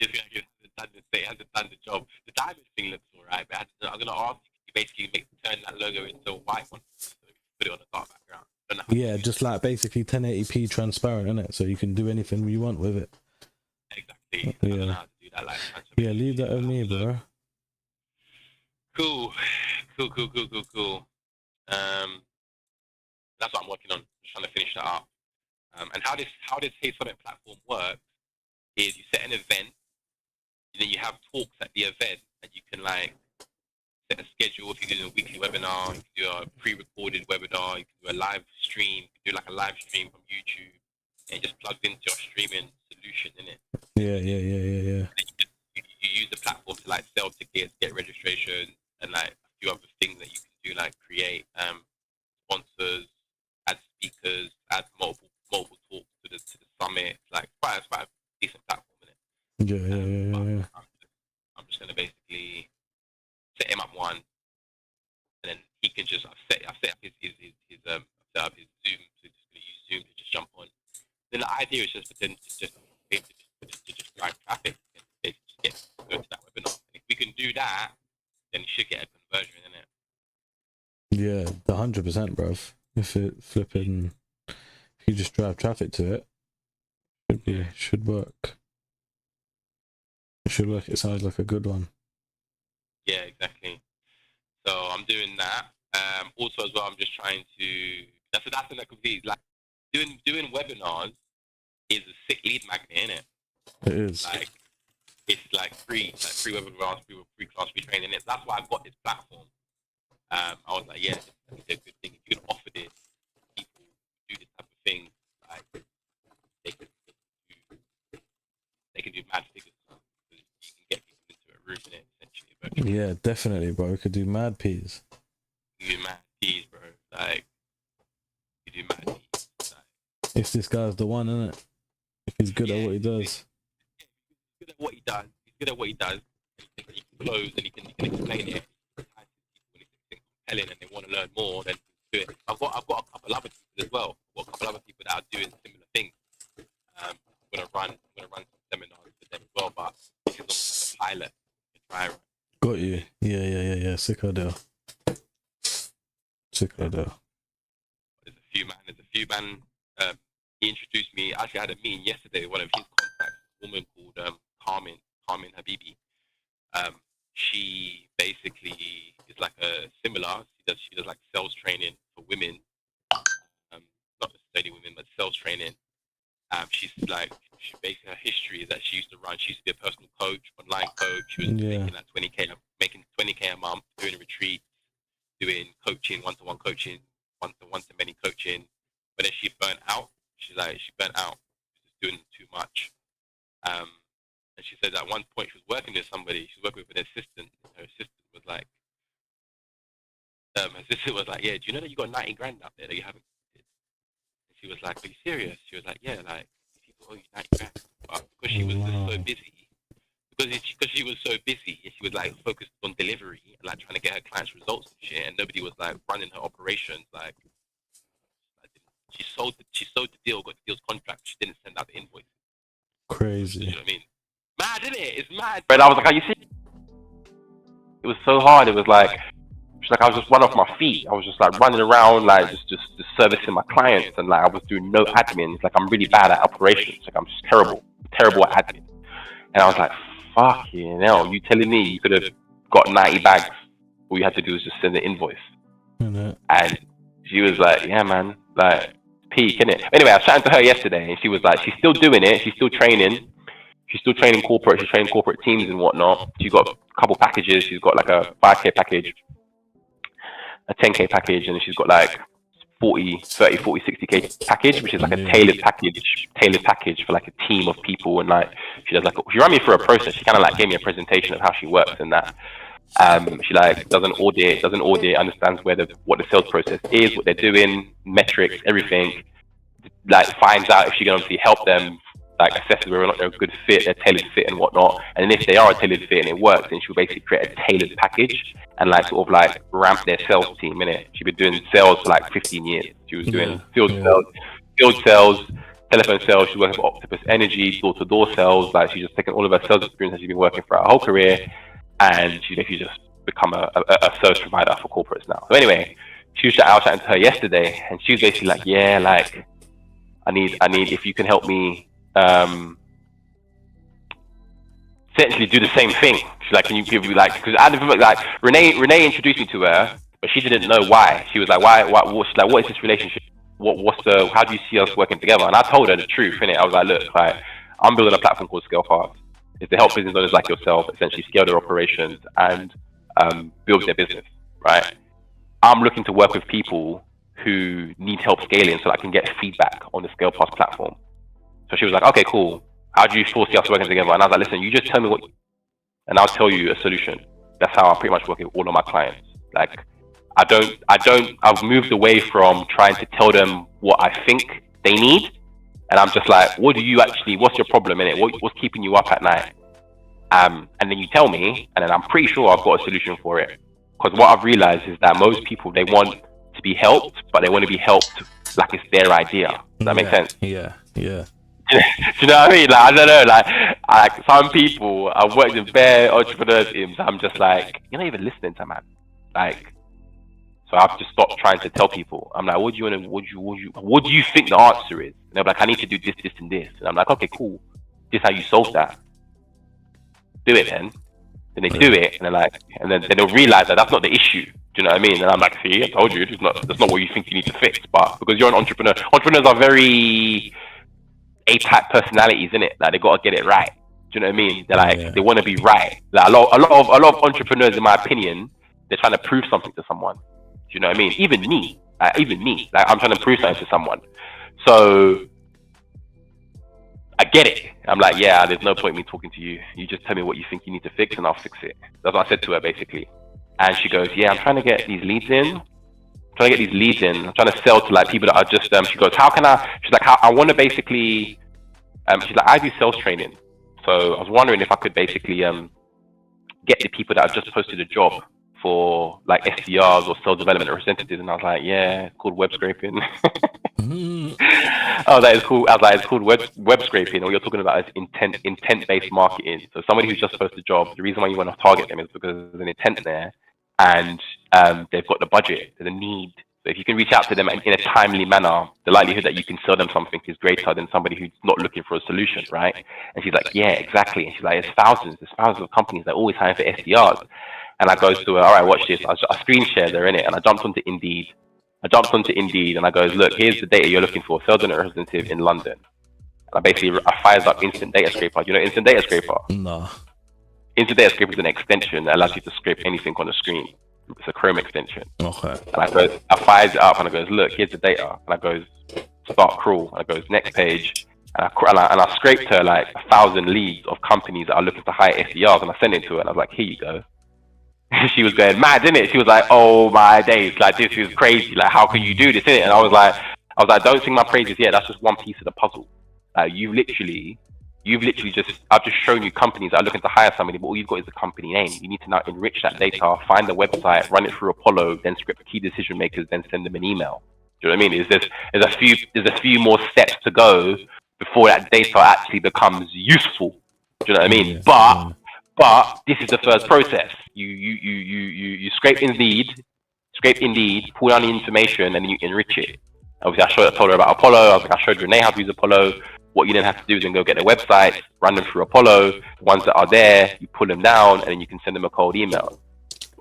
E: Yeah, it hasn't done the job. The diamond thing looks alright, but I'm gonna ask you to basically turn that logo into a white one, so put it on a dark background.
A: Yeah, just like basically 1080p transparent, innit? So you can do anything you want with it.
E: Exactly.
A: Yeah.
E: I don't know how to do that.
A: Yeah, leave that with me, bro.
E: Cool. That's what I'm working on. Just trying to finish that up. And how this Hey Summit platform works is you set an event, and then you have talks at the event, and you can like set a schedule. If you're doing a weekly webinar, you can do a pre-recorded webinar, you can do a live stream, you can do like a live stream from YouTube, and it just plugs into your streaming solution, innit?
A: Yeah.
E: You use the platform to like sell tickets, get registration, and like a few other things that you can do, like create sponsors, add speakers, add multiple talks to the summit. Like quite a decent platform, innit?
A: Yeah.
E: I'm just gonna basically set him up one, and then he can just I've set up his Zoom, so he's just gonna use Zoom to just jump on. Then the idea is just for them to just drive traffic and basically just go to that webinar. And if we can do that, then you should get a conversion, innit?
A: Yeah, 100%, bruv. If you just drive traffic to it, should work. It should work. It sounds like a good one.
E: Yeah, exactly. So I'm doing that. Also as well, I'm just trying to. That's another complete. Like doing webinars is a sick lead magnet, innit?
A: It is.
E: Like it's like free webinars, free class, free training. That's why I got this platform. I was like, yeah, it's a good thing. If you can offer this, people do this type of thing, like they can do mad figures. You can get people into a room in it, essentially. Virtually.
A: Yeah, definitely, bro. We could do mad peas.
E: You do mad peas, bro. Like you do mad peas. Like,
A: if this guy's the one, innit? If he's good at what he does.
E: He's good at what he does. He can close and he can explain it. And they want to learn more, then do it. I've got a couple other people as well. I've got a couple other people that are doing similar things. I'm gonna run some seminars for them as well, but this is almost like a pilot to try.
A: Got you. Yeah. Sick idea.
E: There's a few man. He introduced me. Actually, I had a meeting yesterday with one of his contacts, a woman called Carmen Habibi. She basically is like a similar. She does like sales training for women, not necessarily women, but sales training. She basically her history is that she used to be a personal coach, online coach. She was making like 20K a month, doing retreats, doing coaching, one-to-one coaching, one-to-many coaching. But then she burnt out. She burnt out. She was doing too much. And she said at one point she was working with somebody. She was working with an assistant. Her assistant was like, yeah, do you know that you got 90 grand out there that you haven't? And she was like, are you serious? She was like, yeah, like people owe you 90 grand. But because she was so busy, because she was so busy, and she was like focused on delivery and like trying to get her clients results and shit, and nobody was like running her operations. Like she sold the deal, got the deal's contract. She didn't send out the invoice.
A: Crazy.
E: You know what I mean? Mad, isn't it? It's mad.
B: But I was like, are you serious? It was so hard. It was like She's like, I was just running off my feet. I was just like running around, like just servicing my clients, and like I was doing no admin. It's like I'm really bad at operations. Like I'm just terrible at admin. And I was like, fucking hell, you telling me you could have got 90 bags? All you had to do was just send the invoice.
A: Mm-hmm.
B: And she was like, yeah, man, like peak, innit? Anyway, I was chatting to her yesterday, and she was like, she's still doing it. She's still training. She's still training corporate. She's training corporate teams and whatnot. She's got a couple packages. She's got like a 5K package, a 10K package, and she's got like 30, 40, 60K package, which is like a tailored package for like a team of people. And like she does like she ran me through a process. She kind of like gave me a presentation of how she works and that. She like does an audit, understands what the sales process is, what they're doing, metrics, everything. Like finds out if she can obviously help them, like assesses whether or not they're a good fit, they're tailored fit and whatnot. And then if they are a tailored fit and it works, then she'll basically create a tailored package and like sort of like ramp their sales team, innit? She's been doing sales for like 15 years. She was doing field sales, telephone sales. She's working for Octopus Energy, door-to-door sales. Like she's just taken all of her sales experience that she's been working for her whole career, and she's basically just become a service provider for corporates now. So anyway, I was chatting to her yesterday, and she was basically like, yeah, like I need if you can help me essentially do the same thing. She's like, can you give me like, because I didn't like Renee introduced me to her, but she didn't know why. She was like, why she's like, what is this relationship? How do you see us working together? And I told her the truth, innit? I was like, look, like I'm building a platform called Scale Fast. It's to help business owners like yourself essentially scale their operations and build their business, right? I'm looking to work with people who need help scaling so I can get feedback on the Scale Fast platform. So she was like, okay, cool. How do you foresee us working together? And I was like, listen, you just tell me and I'll tell you a solution. That's how I pretty much work with all of my clients. Like, I've moved away from trying to tell them what I think they need. And I'm just like, what's your problem in it? What's keeping you up at night? And then you tell me, and then I'm pretty sure I've got a solution for it. Because what I've realized is that most people, they want to be helped, but they want to be helped like it's their idea. Does that make sense?
A: Yeah.
B: Do you know what I mean? Like, I don't know, like some people, I've worked with bare entrepreneurs teams, I'm just like, you're not even listening to man. Like, so I've just stopped trying to tell people. I'm like, what do you think the answer is? And they're like, I need to do this, this, and this. And I'm like, okay, cool. This is how you solve that. Do it then. Then they do it, and they're like, and then they'll realize that that's not the issue. Do you know what I mean? And I'm like, see, I told you, that's not what you think you need to fix. But because you're an entrepreneur, entrepreneurs are very A-type personalities, isn't it? Like they gotta get it right. Do you know what I mean? They're like they want to be right. Like a lot of entrepreneurs, in my opinion, they're trying to prove something to someone. Do you know what I mean? Even me, like I'm trying to prove something to someone. So I get it. I'm like, yeah, there's no point in me talking to you. You just tell me what you think you need to fix, and I'll fix it. That's what I said to her basically. And she goes, yeah, I'm trying to get these leads in. I'm trying to sell to like people that are just she goes, how can I? She's like, I want to basically she's like, I do sales training, so I was wondering if I could basically get the people that have just posted a job for like SDRs or sales development representatives. And I was like, yeah, it's called web scraping. I was like, it's called web scraping. What you're talking about is intent-based marketing. So somebody who's just posted a job, the reason why you want to target them is because there's an intent there, and they've got the budget, there's a need. So if you can reach out to them in a timely manner, the likelihood that you can sell them something is greater than somebody who's not looking for a solution, right? And she's like, yeah, exactly. And she's like, there's thousands of companies that are always hiring for SDRs. And I goes to her, all right, watch this. I screen shared her in it, and I jumped onto Indeed, and I goes, look, here's the data you're looking for, sales representative in London. And I fires up Instant Data Scraper. Do you know Instant Data Scraper?
A: No.
B: Instant Data Scraper is an extension that allows you to scrape anything on the screen. It's a Chrome extension.
A: Okay.
B: And I fires it up, and I goes, look, here's the data. And I goes, start crawl. And I goes, next page. And I scraped her like 1,000 leads of companies that are looking to hire SDRs, and I sent it to her, and I was like, here you go. She was going mad, didn't it? She was like, oh my days, like this is crazy. Like, how can you do this, innit? And I was like, don't sing my praises yet. That's just one piece of the puzzle. You've literally I've just shown you companies that are looking to hire somebody, but all you've got is the company name. You need to now enrich that data, find the website, run it through Apollo, then script key decision makers, then send them an email. Do you know what I mean? There's a few more steps to go before that data actually becomes useful. Do you know what I mean?
A: Yeah.
B: But this is the first process. You scrape Indeed, scrape Indeed, pull down the information, and then you enrich it. Obviously, I told her about Apollo. I was like, I showed Renee how to use Apollo. What you then have to do is then go get their website, run them through Apollo. The ones that are there, you pull them down, and then you can send them a cold email.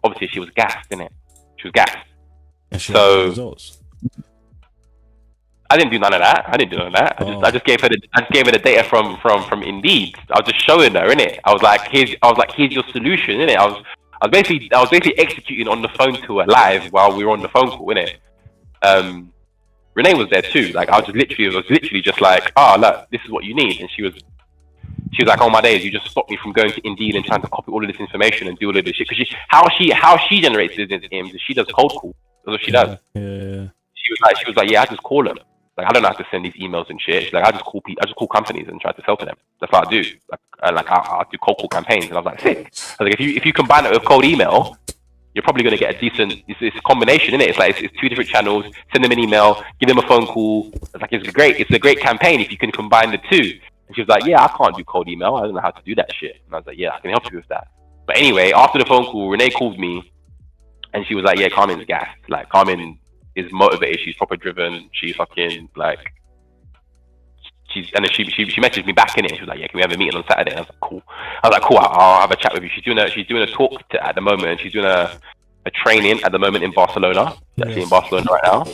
B: Obviously, she was gassed, innit? She was gassed.
A: And she
B: So
A: had results.
B: I didn't do none of that. I just gave her the data from Indeed. I was just showing her, innit? I was like, here's your solution, innit? I was basically executing on the phone to her live while we were on the phone call, innit? Renee was there too. Like I was literally just like, look, this is what you need, and she was like, oh my days, you just stopped me from going to Indeed and trying to copy all of this information and do all of this shit. Because how she generates business is she does cold call. That's what she does.
A: Yeah.
B: She was like, yeah, I just call them. Like I don't have to send these emails and shit. She's like, I just call companies and try to sell to them. That's what I do. I do cold call campaigns, and I was like, sick. I was like, if you combine it with cold email, you're probably going to get a decent. It's a combination, isn't it? It's like it's two different channels. Send them an email, give them a phone call. It's like it's a great campaign if you can combine the two. And she was like, yeah, I can't do cold email. I don't know how to do that shit. And I was like, yeah, I can help you with that. But anyway, after the phone call, Renee called me, and she was like, yeah, Carmen's gassed. Like Carmen is motivated. She's proper driven. She's fucking like. And then she messaged me back in it. She was like, yeah, can we have a meeting on Saturday? And I was like, cool. I'll have a chat with you. She's doing a talk at the moment. She's doing a training at the moment in Barcelona. She's actually in Barcelona right now.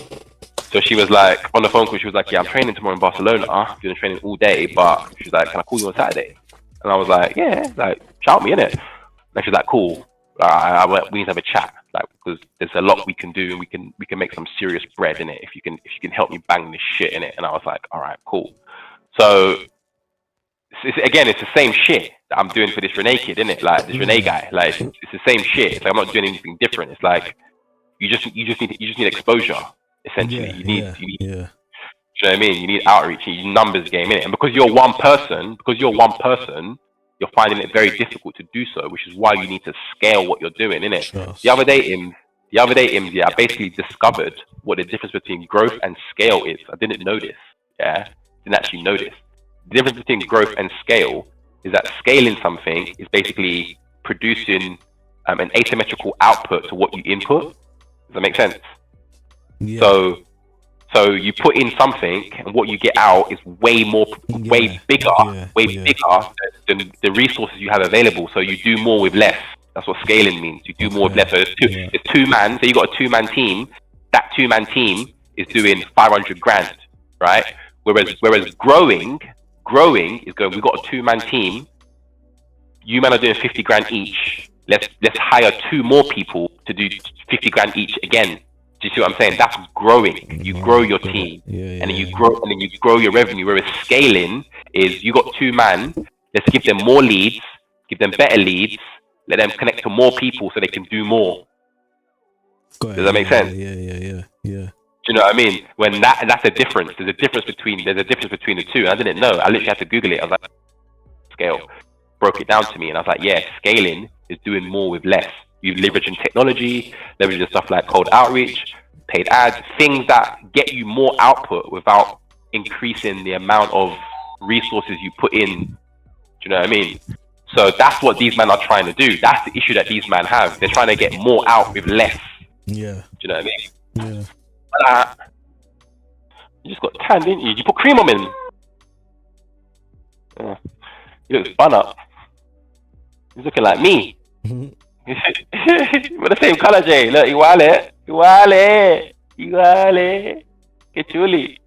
B: So she was like, on the phone call, she was like, yeah, I'm training tomorrow in Barcelona, doing training all day, but she's like, can I call you on Saturday? And I was like, yeah, like, shout me, innit? And she's like, cool. We need to have a chat, like, because there's a lot we can do, and we can make some serious bread in it if you can help me bang this shit in it. And I was like, all right, cool. So it's the same shit that I'm doing for this Renee kid, isn't it? Like this Renee guy, like it's the same shit. It's like I'm not doing anything different. It's like you just need exposure. Essentially, you need. Do you know what I mean? You need outreach. You need numbers game in it. And because you're one person, you're finding it very difficult to do so, which is why you need to scale what you're doing, innit? Sure. The other day, I basically discovered what the difference between growth and scale is. I didn't know this. Yeah. Didn't actually notice. The difference between growth and scale is that scaling something is basically producing an asymmetrical output to what you input. Does that make sense? Yeah. So you put in something, and what you get out is way bigger than the resources you have available. So you do more with less. That's what scaling means. You do more with less. So it's two man. So you got a 2-man team. That 2-man team is doing 500 grand, right? Whereas growing is going, we've got a 2-man team. You man are doing 50 grand each. Let's hire 2 more people to do 50 grand each again. Do you see what I'm saying? That's growing. You grow your team, and then you grow your revenue. Whereas scaling is you got 2 man. Let's give them more leads, give them better leads, let them connect to more people so they can do more. Does that make sense?
A: Yeah.
B: Do you know what I mean? When that's a difference. There's a difference between the two. And I didn't know. I literally had to Google it. I was like, scale. Broke it down to me, and I was like, yeah, scaling is doing more with less. You leveraging technology, leveraging stuff like cold outreach, paid ads, things that get you more output without increasing the amount of resources you put in. Do you know what I mean? So that's what these men are trying to do. That's the issue that these men have. They're trying to get more out with less.
A: Yeah.
B: Do you know what I mean?
A: Yeah.
B: You just got tan, didn't you? You put cream on him. Yeah. You look fun up. He's looking like me. We're the same color, Jay. Look, iguale. Get chuli.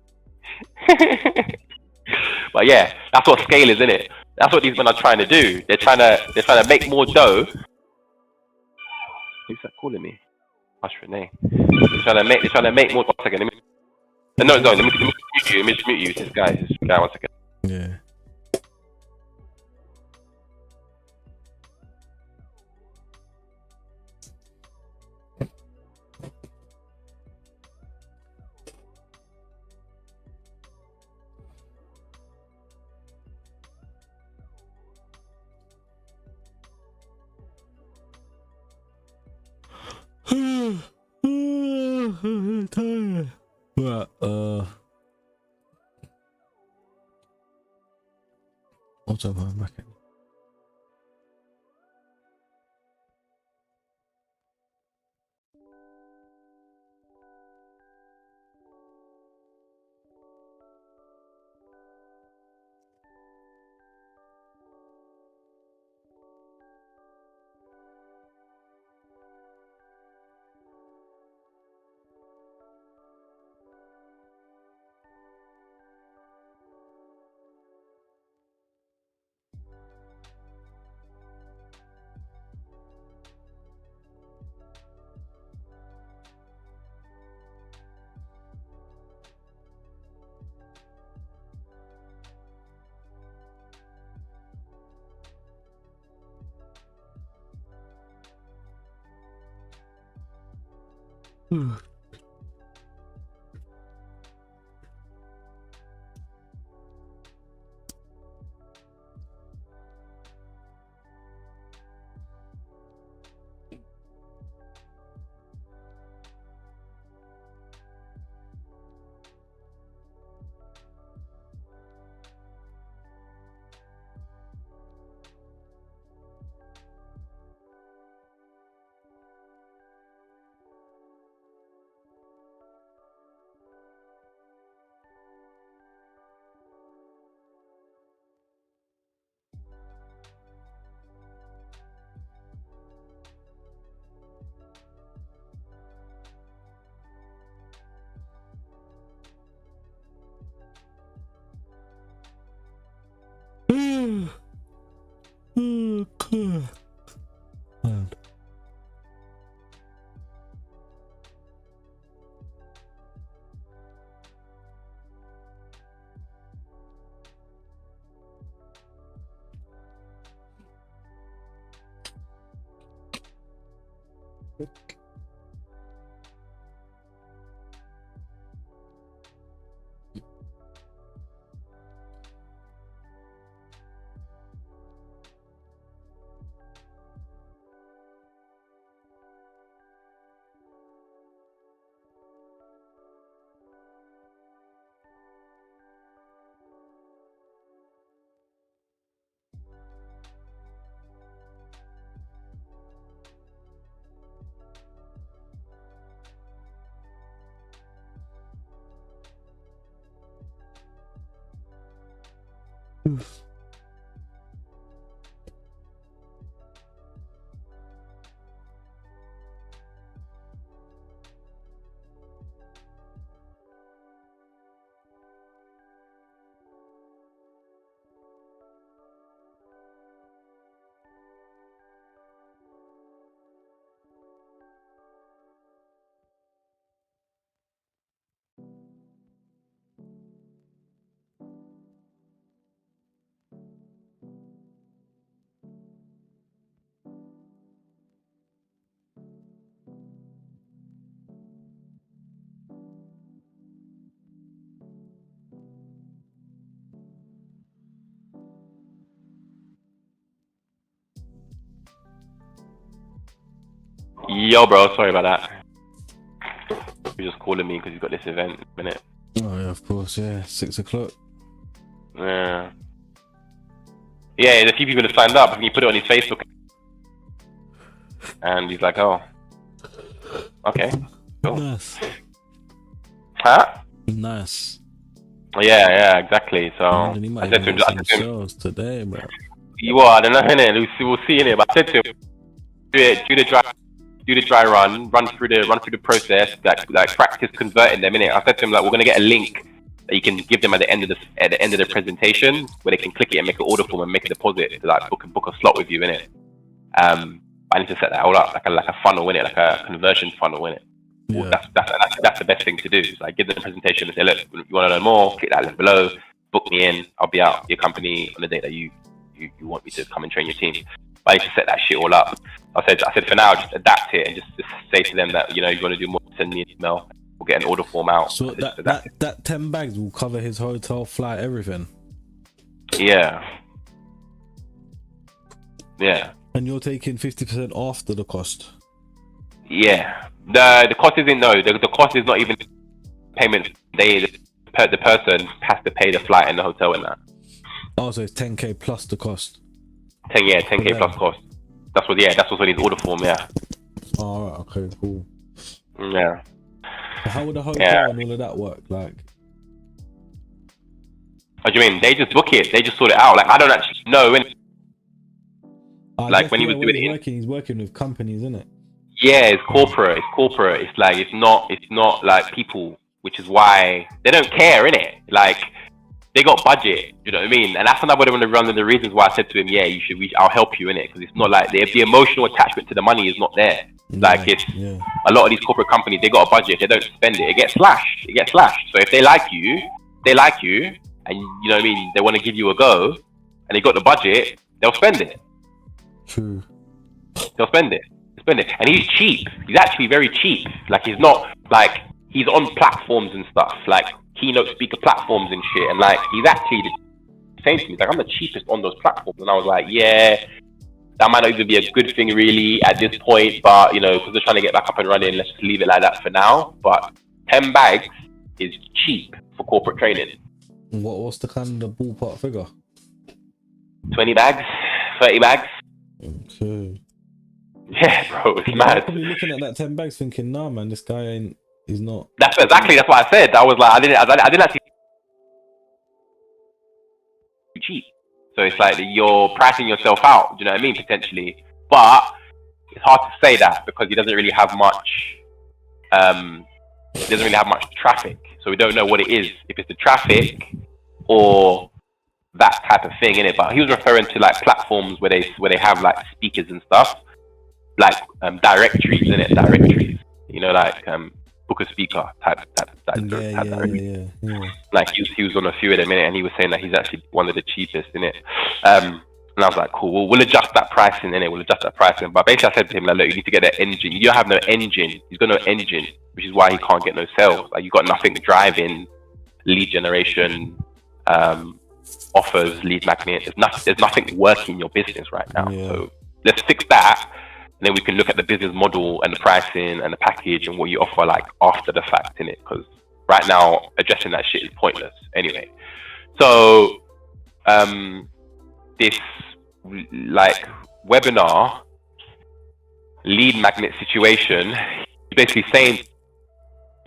B: But yeah, that's what scale is, isn't it? That's what these men are trying to do. They're trying to make more dough. Who's that calling me? Hush, Renee. They're trying to make more. 1 second. No, let me mute you. This guy, 1 second.
A: Yeah. Tired. But what's up, I'm back.
B: Yo, bro, sorry about that. You're just calling me because you've got this event in a minute.
A: Oh yeah, of course, yeah. 6 o'clock.
B: Yeah. Yeah, there's a few people that signed up and he put it on his Facebook. And he's like, oh. Okay. Cool.
A: Nice.
B: Huh?
A: Nice.
B: Yeah, exactly. So
A: And he
B: I
A: might
B: said
A: even
B: to
A: get
B: him,
A: some sales today, bro.
B: you are, I don't know, innit? We'll see innit? But I said to him, do the dry run through the process, like practice converting them innit? I said to him like we're gonna get a link that you can give them at the end of the presentation where they can click it and make an order form and make a deposit to like book a slot with you innit? I need to set that all up like a funnel innit, like a conversion funnel innit?
A: Yeah.
B: That's the best thing to do. Is like give them a presentation and say, look, you want to learn more? Click that link below. Book me in. I'll be out your company on the day that you want me to come and train your team. But I need to set that shit all up. I said for now, just adapt it and just say to them that you want to do more. Send me an email. We'll get an order form out.
A: So that 10 bags will cover his hotel, flight, everything.
B: Yeah.
A: And you're taking 50% after the cost.
B: Yeah. The cost isn't the cost is not even payment. The person has to pay the flight and the hotel and that.
A: Oh, so it's 10k plus the cost.
B: 10k plus cost. That's what's on his order form. Yeah.
A: Oh, right, okay, cool.
B: Yeah.
A: So how would the hotel and all of that work? Like,
B: what do you mean? They just book it. They just sort it out. Like I don't actually know. Like when he was doing it,
A: he's working with companies, isn't it?
B: Yeah, it's corporate. It's like it's not like people, which is why they don't care, innit? Like they got budget, you know what I mean? And that's another one of the reasons why I said to him, yeah, you should. I'll help you, innit? Because it's not like the emotional attachment to the money is not there. Like it's a lot of these corporate companies, they got a budget. If they don't spend it, it gets slashed. So if they like you, and you know what I mean, they want to give you a go, and they got the budget, they'll spend it.
A: True.
B: They'll spend it. spend it, and he's cheap. He's actually very cheap. Like he's not like he's on platforms and stuff, like keynote speaker platforms and shit. And like he's actually saying to me, like, I'm the cheapest on those platforms. And I was like, yeah, that might not even be a good thing really at this point, but you know, because they're trying to get back up and running, let's just leave it like that for now. But 10 bags is cheap for corporate training.
A: What's the kind of ballpark figure?
B: 20 bags, 30 bags.
A: Okay.
B: Yeah, bro, it's
A: I'm
B: mad.
A: probably looking at that 10 bags thinking, nah, man, this guy ain't. He's not.
B: That's what I said. I was like, I didn't actually cheap. So it's like you're pricing yourself out. Do you know what I mean? Potentially, but it's hard to say that because he doesn't really have much. He doesn't really have much traffic, so we don't know what it is. If it's the traffic or that type of thing in it. But he was referring to like platforms where they have like speakers and stuff, like directories in it. Directories, you know, like book a speaker type directory. Yeah. Like he was on a few of them in it, and he was saying that he's actually one of the cheapest in it. And I was like, cool, we'll adjust that pricing in it. We'll adjust that pricing. But basically, I said to him, like, look, you need to get an engine. You don't have no engine. He's got no engine, which is why he can't get no sales. Like, you got nothing driving lead generation, offers, lead magnet. There's nothing working in your business right now.
A: Yeah.
B: So let's fix that, and then we can look at the business model and the pricing and the package and what you offer like after the fact in it. Because right now, addressing that shit is pointless anyway. So this like webinar lead magnet situation, basically saying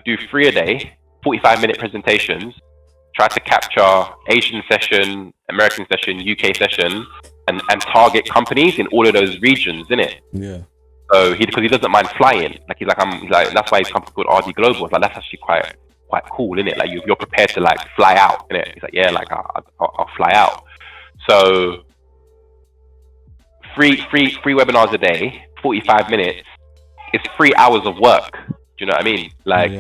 B: do 3 a day, 45-minute presentations, try to capture Asian session, American session, UK session, and target companies in all of those regions, innit?
A: Yeah.
B: So because he doesn't mind flying, he's like that's why his company called RD Global. It's like that's actually quite cool, innit? Like you're prepared to like fly out, innit? He's like, yeah, like I'll fly out. So free webinars a day, 45 minutes. It's 3 hours of work. Do you know what I mean? Like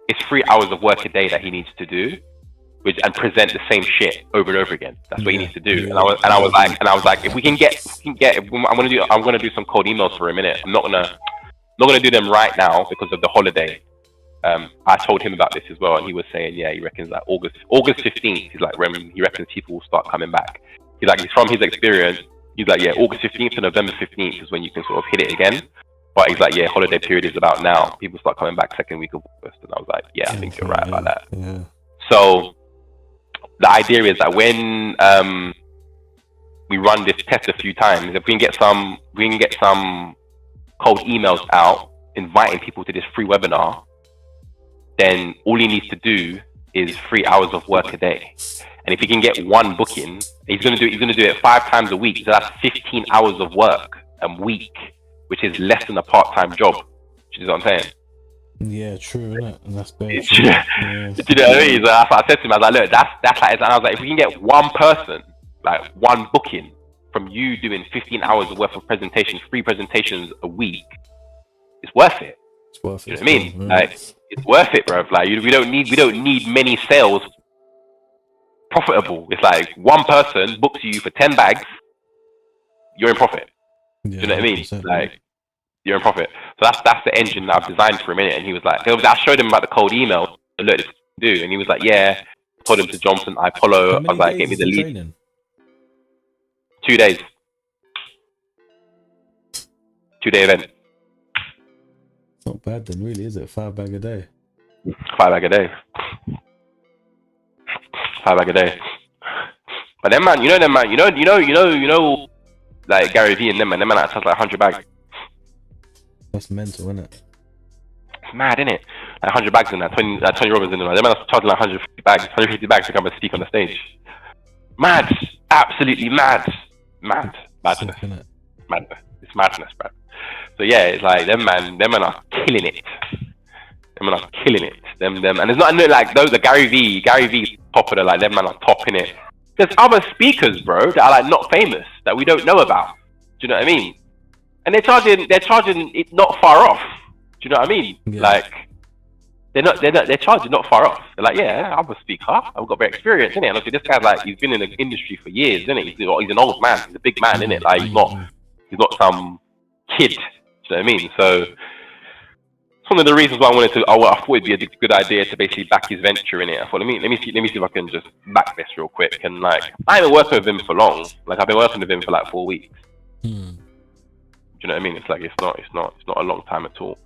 B: it's 3 hours of work a day that he needs to do, and present the same shit over and over again. That's what he needs to do. And I was like, if we can get, I'm gonna do some cold emails for a minute. I'm not gonna do them right now because of the holiday. I told him about this as well, and he was saying, yeah, he reckons that August 15th. He's like, he reckons people will start coming back. He's like, from his experience, he's like, yeah, August 15th to November 15th is when you can sort of hit it again. But he's like, yeah, holiday period is about now. People start coming back second week of August. And I was like, yeah, I think you're right about that.
A: Yeah.
B: So the idea is that when we run this test a few times, if we can get some cold emails out inviting people to this free webinar, then all he needs to do is 3 hours of work a day. And if he can get one booking, he's gonna do it 5 times a week. So that's 15 hours of work a week, which is less than a part-time job. Do you know what I'm saying?
A: Yeah, true, isn't it? And that's better.
B: Do you know what I mean? So that's what I said to him. I was like, look, that's like, and I was like, if we can get one person, like one booking from you doing 15 hours worth of presentations, 3 presentations a week, it's worth it.
A: It's worth it.
B: You know what I mean? Like, it's worth it, bro. Like, we don't need many sales. Profitable. It's like one person books you for 10 bags, you're in profit.
A: Yeah,
B: do you know what I mean?
A: 100%.
B: Like, you're in profit. So that's the engine that I've designed for a minute. And he was like, I showed him about the cold email. Look, this do, and he was like, yeah. I told him to Johnson, I follow. I was like, get me the lead.
A: Training?
B: 2 days. 2-day event.
A: It's not bad then, really, is it? 5 bag a day.
B: 5 bag a day. 5 bag a day. But then, man, you know, like Gary Vee and them, man, that sounds like 100 bags.
A: That's mental, isn't it?
B: It's mad, isn't it? Like 100 bags in that, 20 Robbins in there. Them man are charging like 150 bags to come and speak on the stage. Mad, absolutely mad, madness.
A: Sick, innit?
B: Madness. It's madness, bro. So yeah, it's like them man are killing it. Them man are killing it. Them, and it's not like those. The Gary V's top of the, like them man are top in it. There's other speakers, bro, that are like not famous that we don't know about. Do you know what I mean? And they're charging it not far off. Do you know what I mean?
A: Yeah.
B: Like they're charging not far off. They're like, yeah, I'm a speaker. I've got very experience, innit? And obviously this guy's like, he's been in the industry for years, isn't it? He's an old man. He's a big man, innit? Like he's not some kid Do you know what I mean? So it's one of the reasons why I thought it'd be a good idea to basically back his venture in it. I thought, let me see if I can just back this real quick. And like, I haven't worked with him for long. Like, I've been working with him for like 4 weeks. Do you know what I mean? It's like it's not a long time at all.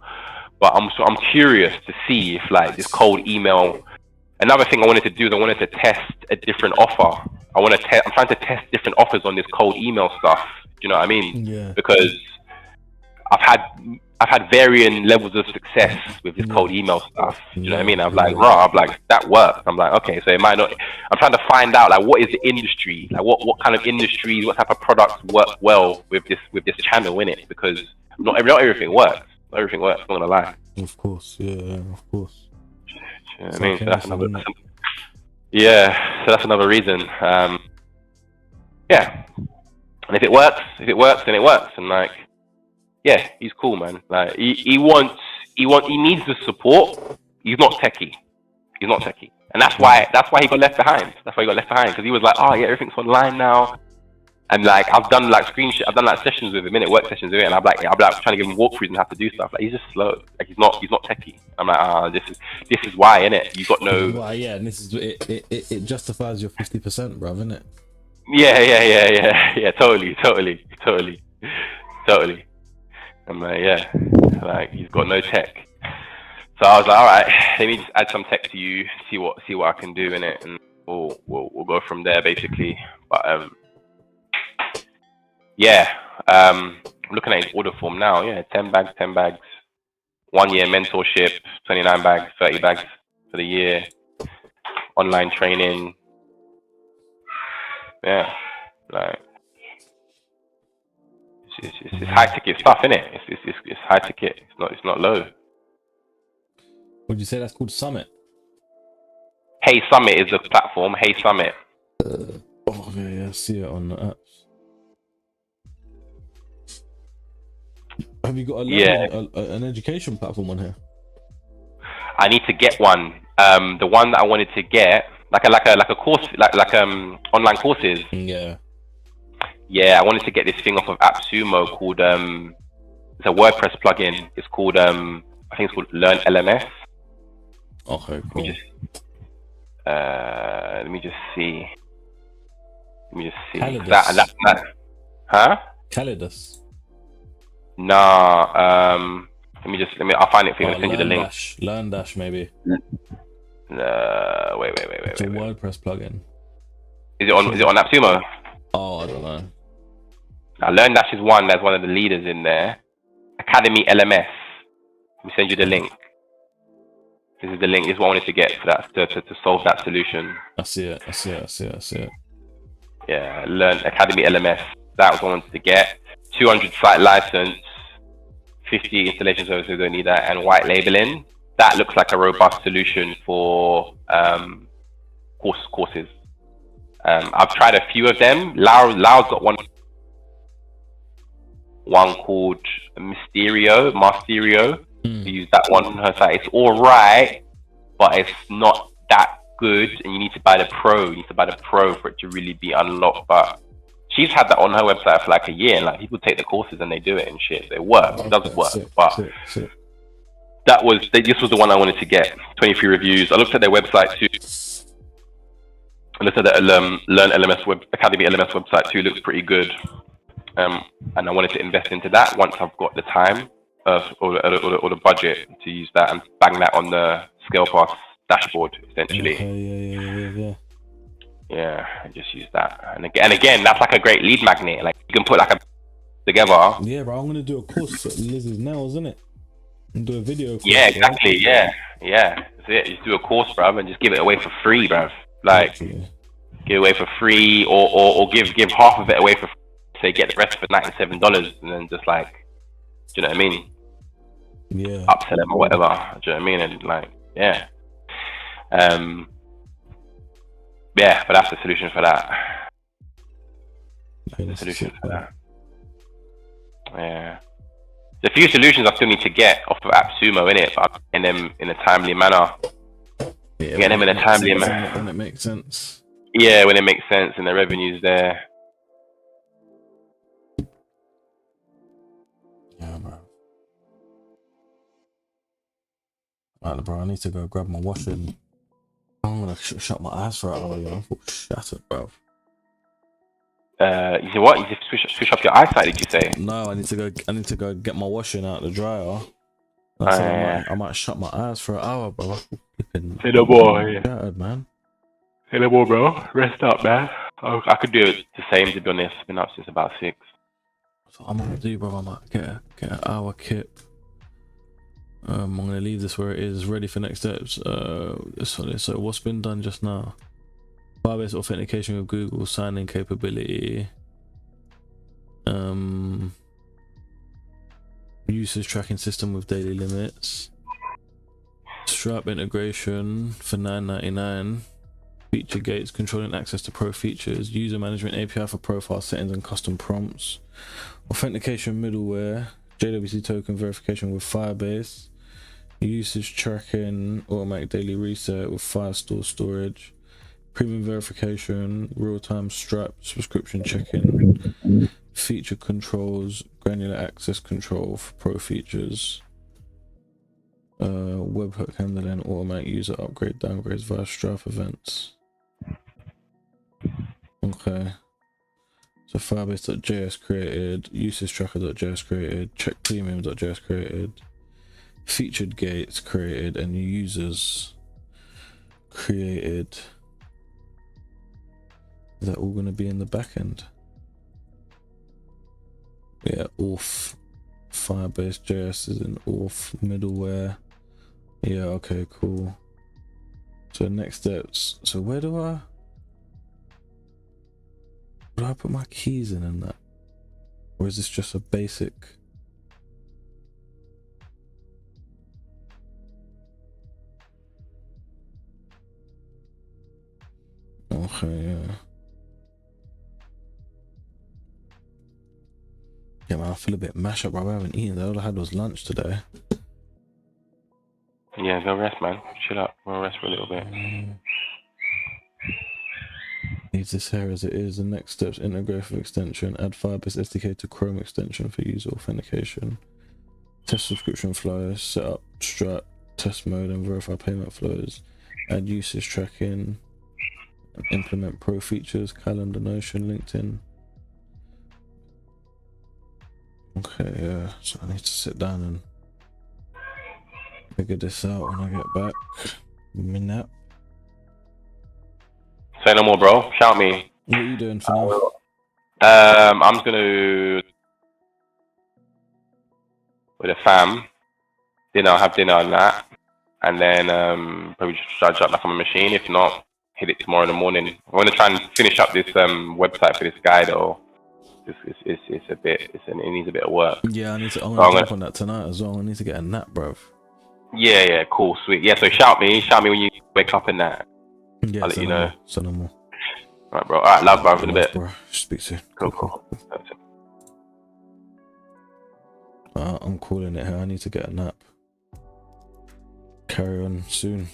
B: But I'm curious to see if like this cold email. Another thing I wanted to do is I wanted to test a different offer. I'm trying to test different offers on this cold email stuff. Do you know what I mean?
A: Yeah.
B: Because I've had varying levels of success with this cold email stuff. Do you know what I mean? I'm like, that works. I'm like, okay, so it might not. I'm trying to find out like what is the industry, like what kind of industries, what type of products work well with this channel in it, because not everything works. Not everything works. I'm not gonna lie.
A: Of course, yeah, of course.
B: You know what I mean? So that's another. Yeah, so that's another reason. Yeah, and if it works, then it works, and like. Yeah, he's cool, man. Like he needs the support. He's not techie, and that's why he got left behind. That's why he got left behind, because he was like, oh yeah, everything's online now, and like I've done like sessions with him, work sessions with him, and I'm like trying to give him walkthroughs and have to do stuff. Like he's just slow. Like he's not techie. I'm like, this is why, innit? You got no.
A: Well, yeah, and this is it justifies your 50%, bruv, innit?
B: Yeah. Totally. I'm like, yeah, like he's got no tech. So I was like, all right, let me just add some tech to you, see what I can do in it, and we'll go from there basically. But yeah, I'm looking at his order form now. Yeah, 10 bags, 1 year mentorship, 29 bags, 30 bags for the year, online training. Yeah, like. It's high ticket stuff, innit? It's high ticket. It's not low.
A: Would you say that's called Summit?
B: Hey Summit is the platform. Hey Summit.
A: Okay, yeah, I see it on the apps. Have you got an education platform on here?
B: I need to get one. The one that I wanted to get, like a course, like online courses.
A: Yeah.
B: Yeah, I wanted to get this thing off of AppSumo called it's a WordPress plugin. It's called I think it's called Learn LMS.
A: Okay, cool.
B: Let me just see.
A: Calidus.
B: That. Huh?
A: Calidus.
B: Nah. I'll find it for you. I'll send you the link.
A: Learn Dash maybe.
B: Wait.
A: It's a WordPress plugin.
B: Is it on AppSumo?
A: Oh, I don't know.
B: Now, LearnDash is one that's one of the leaders in there. Academy LMS. Let me send you the link. This is the link. This is what I wanted to get for that to solve that solution.
A: I see it.
B: Yeah, Learn Academy LMS. That was what I wanted to get. 200 site license, 50 installation services. Don't need that, and white labeling. That looks like a robust solution for courses. I've tried a few of them. Lao's got one called Masterio. We use that one on her site. It's all right, but it's not that good, and you need to buy the pro. You need to buy the pro for it to really be unlocked. But she's had that on her website for like a year, and like people take the courses and they do it and shit. It works. It does work. But this was the one I wanted to get. 23 reviews. I looked at their website too. I looked at the Learn LMS Academy LMS website too. Looks pretty good. And I wanted to invest into that once I've got the time or the budget to use that and bang that on the Scale Pass dashboard essentially.
A: Okay,
B: yeah, and just use that. And again, that's like a great lead magnet. Like you can put like a together.
A: Yeah, bro. I'm gonna do a course at Liz's Nails, isn't it? And do a video course.
B: Yeah, exactly. Bro. Yeah. That's it. Just do a course, bruv, and just give it away for free, bruv. Like give it away for free, or give half of it away for free. Say get the rest for $97, and then just like, do you know what I mean?
A: Yeah.
B: Upsell them or whatever. Do you know what I mean? And like, yeah. Yeah, but that's the solution for that. Yeah. There's a few solutions I still need to get off of AppSumo in it, but I'm getting them in a timely manner.
A: Yeah,
B: getting them in a timely manner.
A: When it makes sense.
B: Yeah, when it makes sense and the revenue's there.
A: Yeah, bro. Right, bro, I need to go grab my washing. I'm gonna shut my eyes for an hour, you know. I feel shattered, bro.
B: You say what? You say switch up your eyesight? Did you say?
A: No, I need to go get my washing out the dryer. And I said I might shut my eyes for an hour, bro. I feel flipping
B: Say no more. Yeah.
A: shattered, man.
B: Say no more, bro. Rest up, man. I could do it the same, to be honest. I've been up since about 6.
A: So I'm gonna do, bro. I might get an hour kip. I'm gonna leave this where it is, ready for next steps. So what's been done just now? Firebase authentication with Google sign-in capability. Usage tracking system with daily limits. Stripe integration for $9.99. Feature gates controlling access to pro features. User management API for profile settings and custom prompts. Authentication middleware. JWT token verification with Firebase. Usage tracking, automatic daily reset with Firestore storage. Premium verification, real-time Stripe subscription check-in. Feature controls, granular access control for pro features. Webhook handling, automatic user upgrade downgrades via Stripe events. Okay. So Firebase.js created, usage tracker.js created, check premium.js created, featured gates created, and users created. Is that all going to be in the backend? Yeah, auth. Firebase.js is in auth middleware. Yeah, okay, cool. So next steps. So where do I put my keys in and that? Or is this just a basic? Okay, yeah. Yeah, man, I feel a bit mashed up, bro. I haven't eaten. All I had was lunch today.
B: Yeah, go rest, man. Chill up. Go rest for a little bit.
A: Leave this here as it is. The next steps: integrate with extension, add Firebase SDK to Chrome extension for user authentication, test subscription flows, set up Stripe test mode and verify payment flows, add usage tracking, and implement pro features, calendar, Notion, LinkedIn. Okay, yeah, so I need to sit down and figure this out when I get back. Minute.
B: Say no more, bro. Shout me.
A: What are you doing for now?
B: I'm just gonna with a fam. I'll have dinner on that, and then probably just try to jump back on my machine. If not, hit it tomorrow in the morning. I want to try and finish up this website for this guy though. It needs a bit of work.
A: Yeah, I'm gonna jump on that tonight as well. I need to get a nap, bruv.
B: Yeah, cool, sweet. Yeah, so shout me when you wake up in that.
A: Yeah,
B: I'll let you know.
A: So no more.
B: Alright, bro. Alright, love, bro, in a bit.
A: Bro. Speak soon.
B: Cool.
A: I'm calling it here. I need to get a nap. Carry on soon.